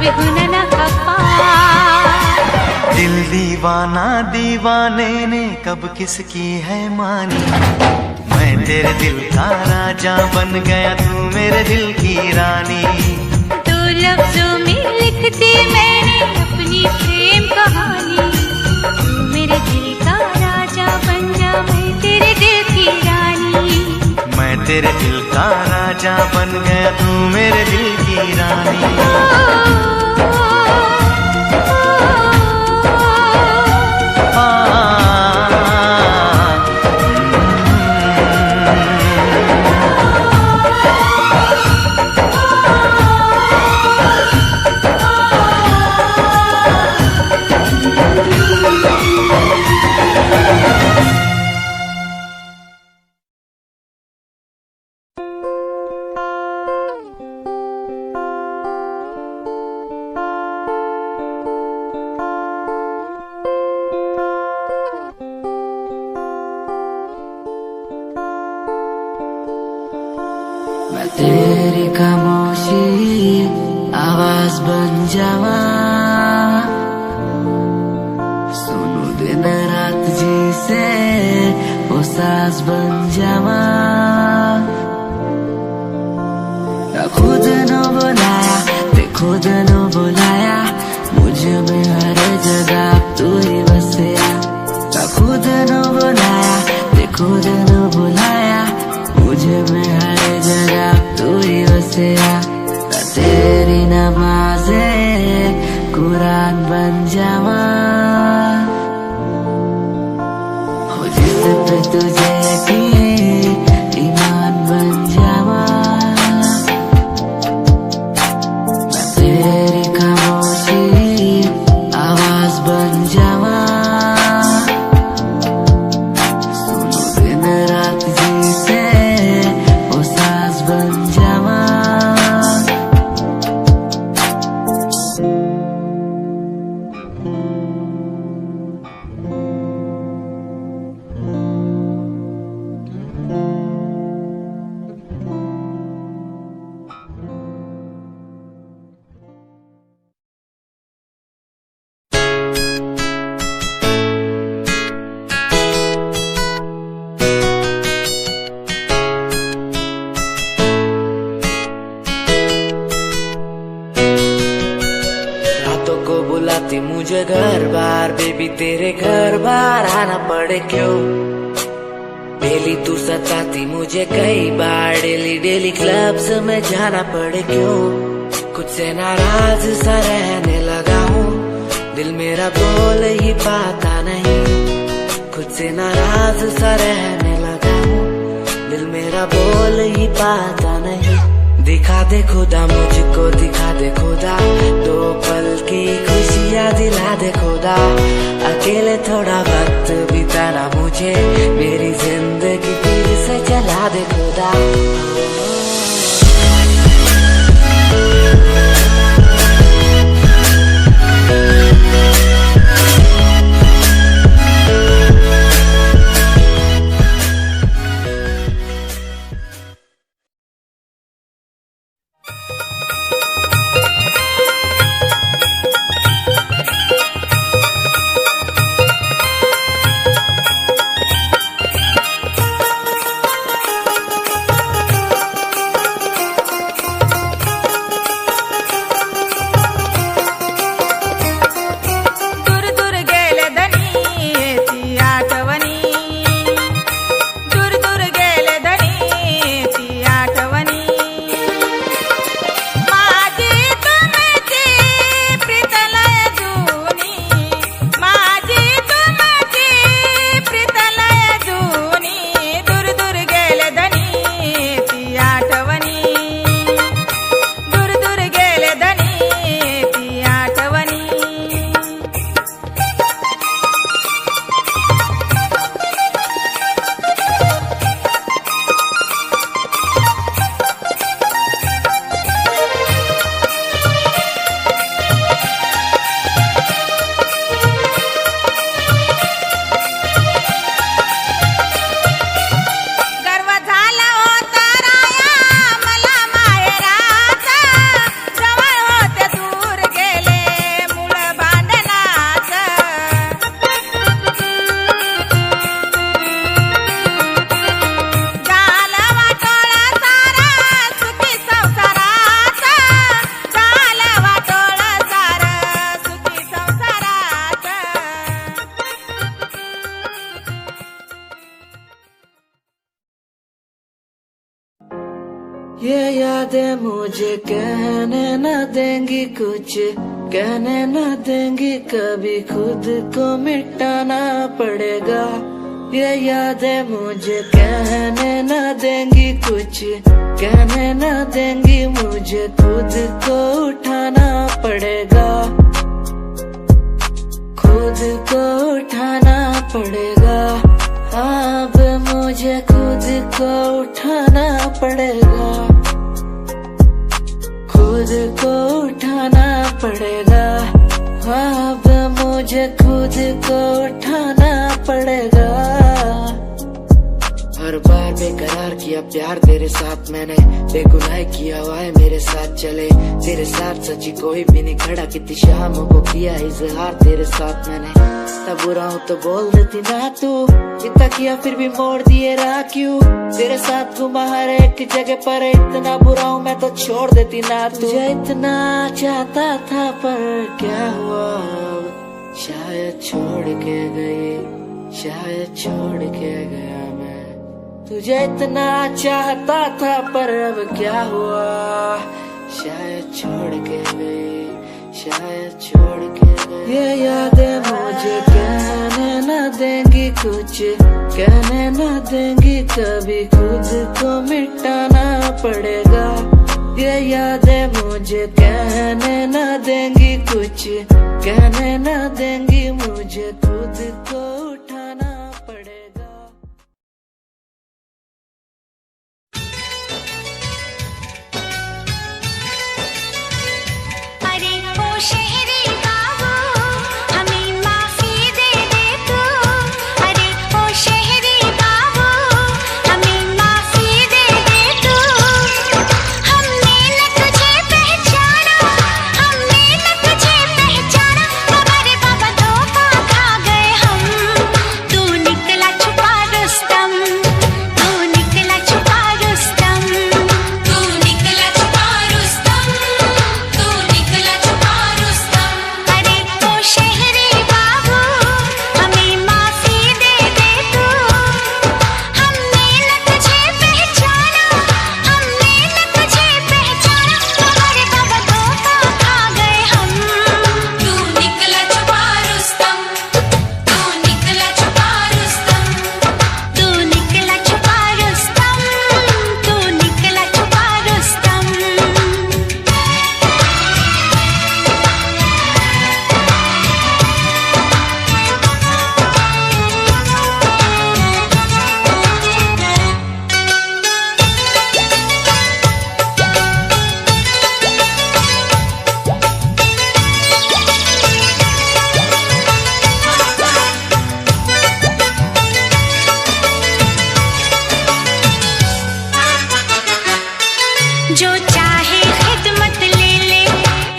कभी होना ना खफा। दिल दीवाना दीवाने ने कब किसकी है मानी, मैं तेरे दिल का राजा बन गया, तू मेरे दिल की रानी। दो लफ्जों में लिखती मैंने अपनी प्रेम कहानी, तू मेरे दिल का राजा बन जा, मैं तेरे दिल की रानी। मैं तेरे दिल का राजा बन गया, तू मेरे दिल की रानी। मैं तेरी खामोशी आवाज बन जावा, सुनू दिन रात जी से वो साज बन जावा। ना खुद न बुलाया ते खुद न बुलाया, मुझे में हर जगह तू ही बसिया। ना खुद न बुलाया ते खुद न बुलाया, मुझे में हर जगह तू ही बसिया। मैं तेरी नमाज़े कुरान बन जावा, हो जिस पे तुझे यकीन ईमान बन जावा। मैं तेरी खामोशी आवाज बन जावा, सुनो दिन रात जी से वो साज बन जावा। रातों को बुलाती मुझे घर बार, बेबी तेरे घर बार आना पड़े क्यों। डेली तू सताती मुझे कई बार, डेली डेली क्लब्स में जाना पड़े क्यों। खुद से नाराज सा रहने लगा हूँ, दिल मेरा बोल ही पाता नहीं। खुद से नाराज सा रहने लगा हूँ, दिल मेरा बोल ही पाता नहीं। दिखा दे खुदा मुझको, दिखा दे खुदा, दो पल की खुशियाँ दिला दे खुदा। अकेले थोड़ा वक्त बिताना मुझे, मेरी जिंदगी फिर से चला दे खुदा। ये यादें मुझे कहने न देंगी कुछ, कहने न देंगी कभी, खुद को मिटाना पड़ेगा। ये यादें मुझे कहने न देंगी कुछ, कहने न देंगी मुझे, खुद को उठाना पड़ेगा, खुद को उठाना पड़ेगा। अब मुझे खुद को उठाना पड़ेगा, खुद को उठाना पड़ेगा। अब मुझे खुद को उठाना पड़ेगा। हर बार बेकरार किया प्यार तेरे साथ मैंने, बेगुनाह किया हुआ है मेरे साथ चले, तेरे साथ सच्ची कोई भी नहीं खड़ा, कितनी शामों को किया इजहार तेरे साथ मैंने। तब बुरा हूँ तो बोल देती ना तू, इतना किया फिर भी मोड़ दिए राह क्यों, तेरे साथ घुमा हर एक जगह पर, इतना बुरा हूँ मैं तो छोड़ देती ना तू। तुझे इतना चाहता था पर क्या हुआ, शायद छोड़ के गई, शायद छोड़ के गया मैं। तुझे इतना चाहता था पर अब क्या हुआ, शायद छोड़ के गई, शायद छोड़ के गई। ये यादें मुझे कहने न देंगी कुछ, कहने न देंगी कभी, खुद को मिटाना पड़ेगा। ये यादें मुझे कहने न देंगी कुछ, कहने न देंगी मुझे, खुद को उठाना पड़ेगा। अरे ओ शहरी बाबू हमें माफी दे दे तू, अरे ओ शहरी बाबू हमें माफी दे दे तू। हमने न तुझे पहचाना, हमने न तुझे पहचाना, हमारे बाबा धोखा खा गए हम। तू निकला छुपा रुस्तम, तू निकला छुपा रुस्तम, तू निकला छुपा रुस्तम, तू निकला छुपा रुस्तम। अरे ओ शहरी बाबू हमें माफी दे दे तू, हमने न तुझे पहचाना, हमने न तुझे पहचाना, हमारे बाबा धोखा खा गए हम। तू निकला छुपा रुस्तम, तू निकला छुपा रुस्तम, तू निकला छुपा रुस्तम, तू निकला छुपा रुस्तम। जो चाहे खिदमत ले ले,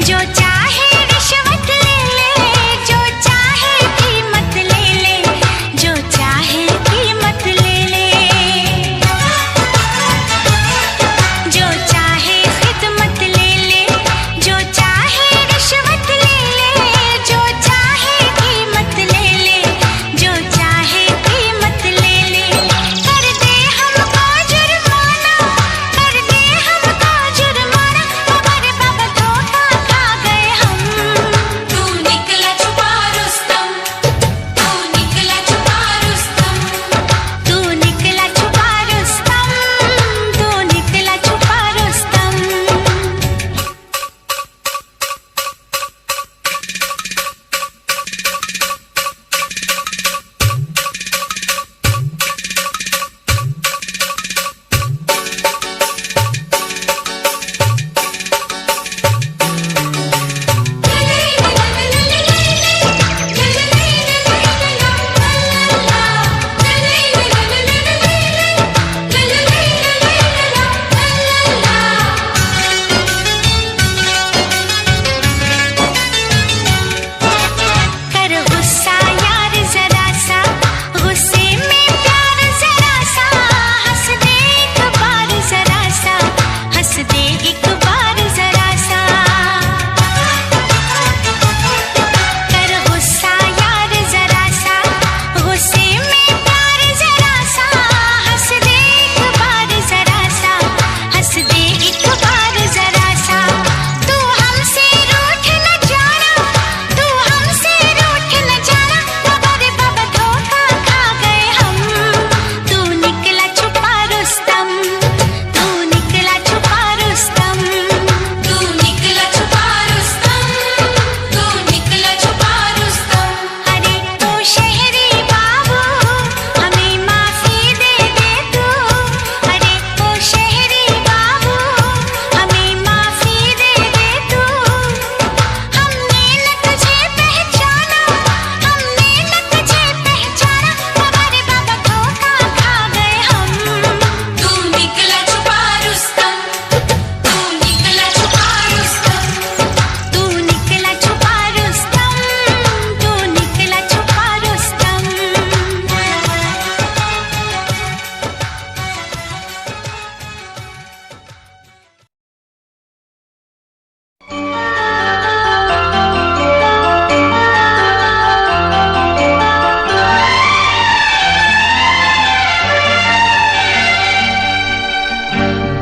जो चाहे रिश्वत ले ले, जो चाहे कीमत ले ले, जो चाहे कीमत ले ले। जो चाहे खिदमत ले ले, जो चाहे रिश्वत ले ले, जो चाहे कीमत ले ले, जो चाहे कीमत ले ले। कर दे हमको जुर्माना, कर दे हमको जुर्माना,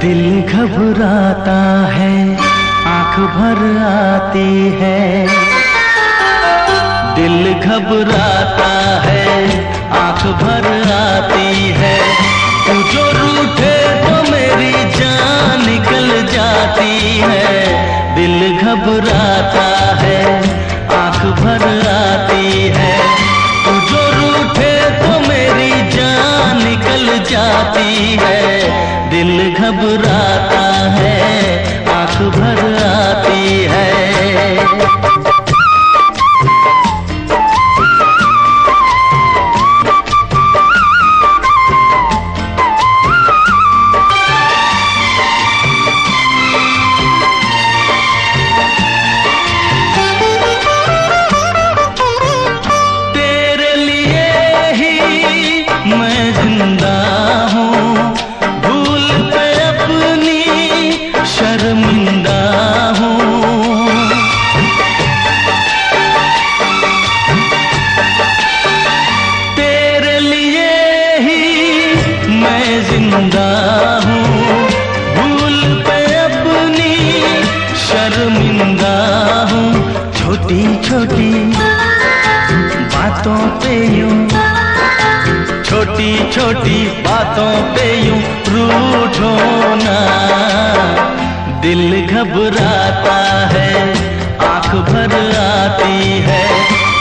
दिल घबराता है, आंख भर आती है। दिल घबराता है, आंख भर आती है। तू जो रूठे तो मेरी जान निकल जाती है। दिल घबराता है, आंख भर आती है। तू जो रूठे तो मेरी जान निकल जाती है। दिल घबराता है, आंख भर आती है। तेरे लिए ही मैं जिंदा हूँ, भूल पे अपनी शर्मिंदा हूँ। तेरे लिए ही मैं जिंदा हूँ, भूल पे अपनी शर्मिंदा हूँ। छोटी छोटी बातों पे यूं, छोटी छोटी बातों पे यूं रूठो ना। दिल घबराता है, आंख भर आती है।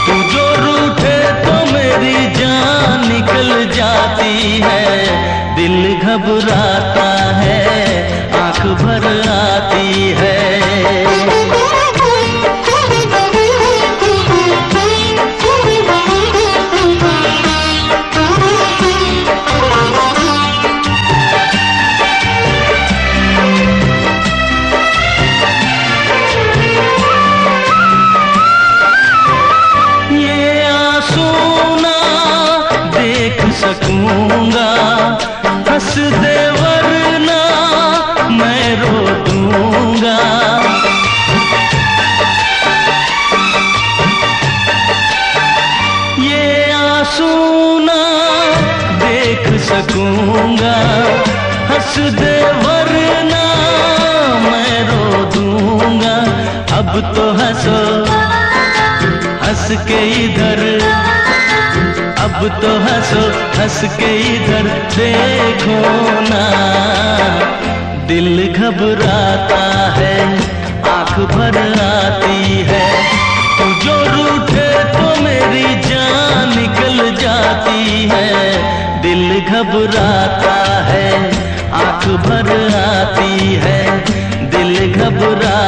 तू जो रूठे तो मेरी जान निकल जाती है। दिल घबराता है, आंख भर आती है। सकूंगा हंस दे वरना मैं रो दूंगा। ये आंसू ना देख सकूंगा, हंस दे वरना मैं रो दूंगा। अब तो हंसो हंस के इधर, अब तो हंसो हंस के इधर देखो ना। दिल घबराता है, आंख भर आती है। तू जो रूठे तो मेरी जान निकल जाती है। दिल घबराता है, आंख भर आती है। दिल घबरा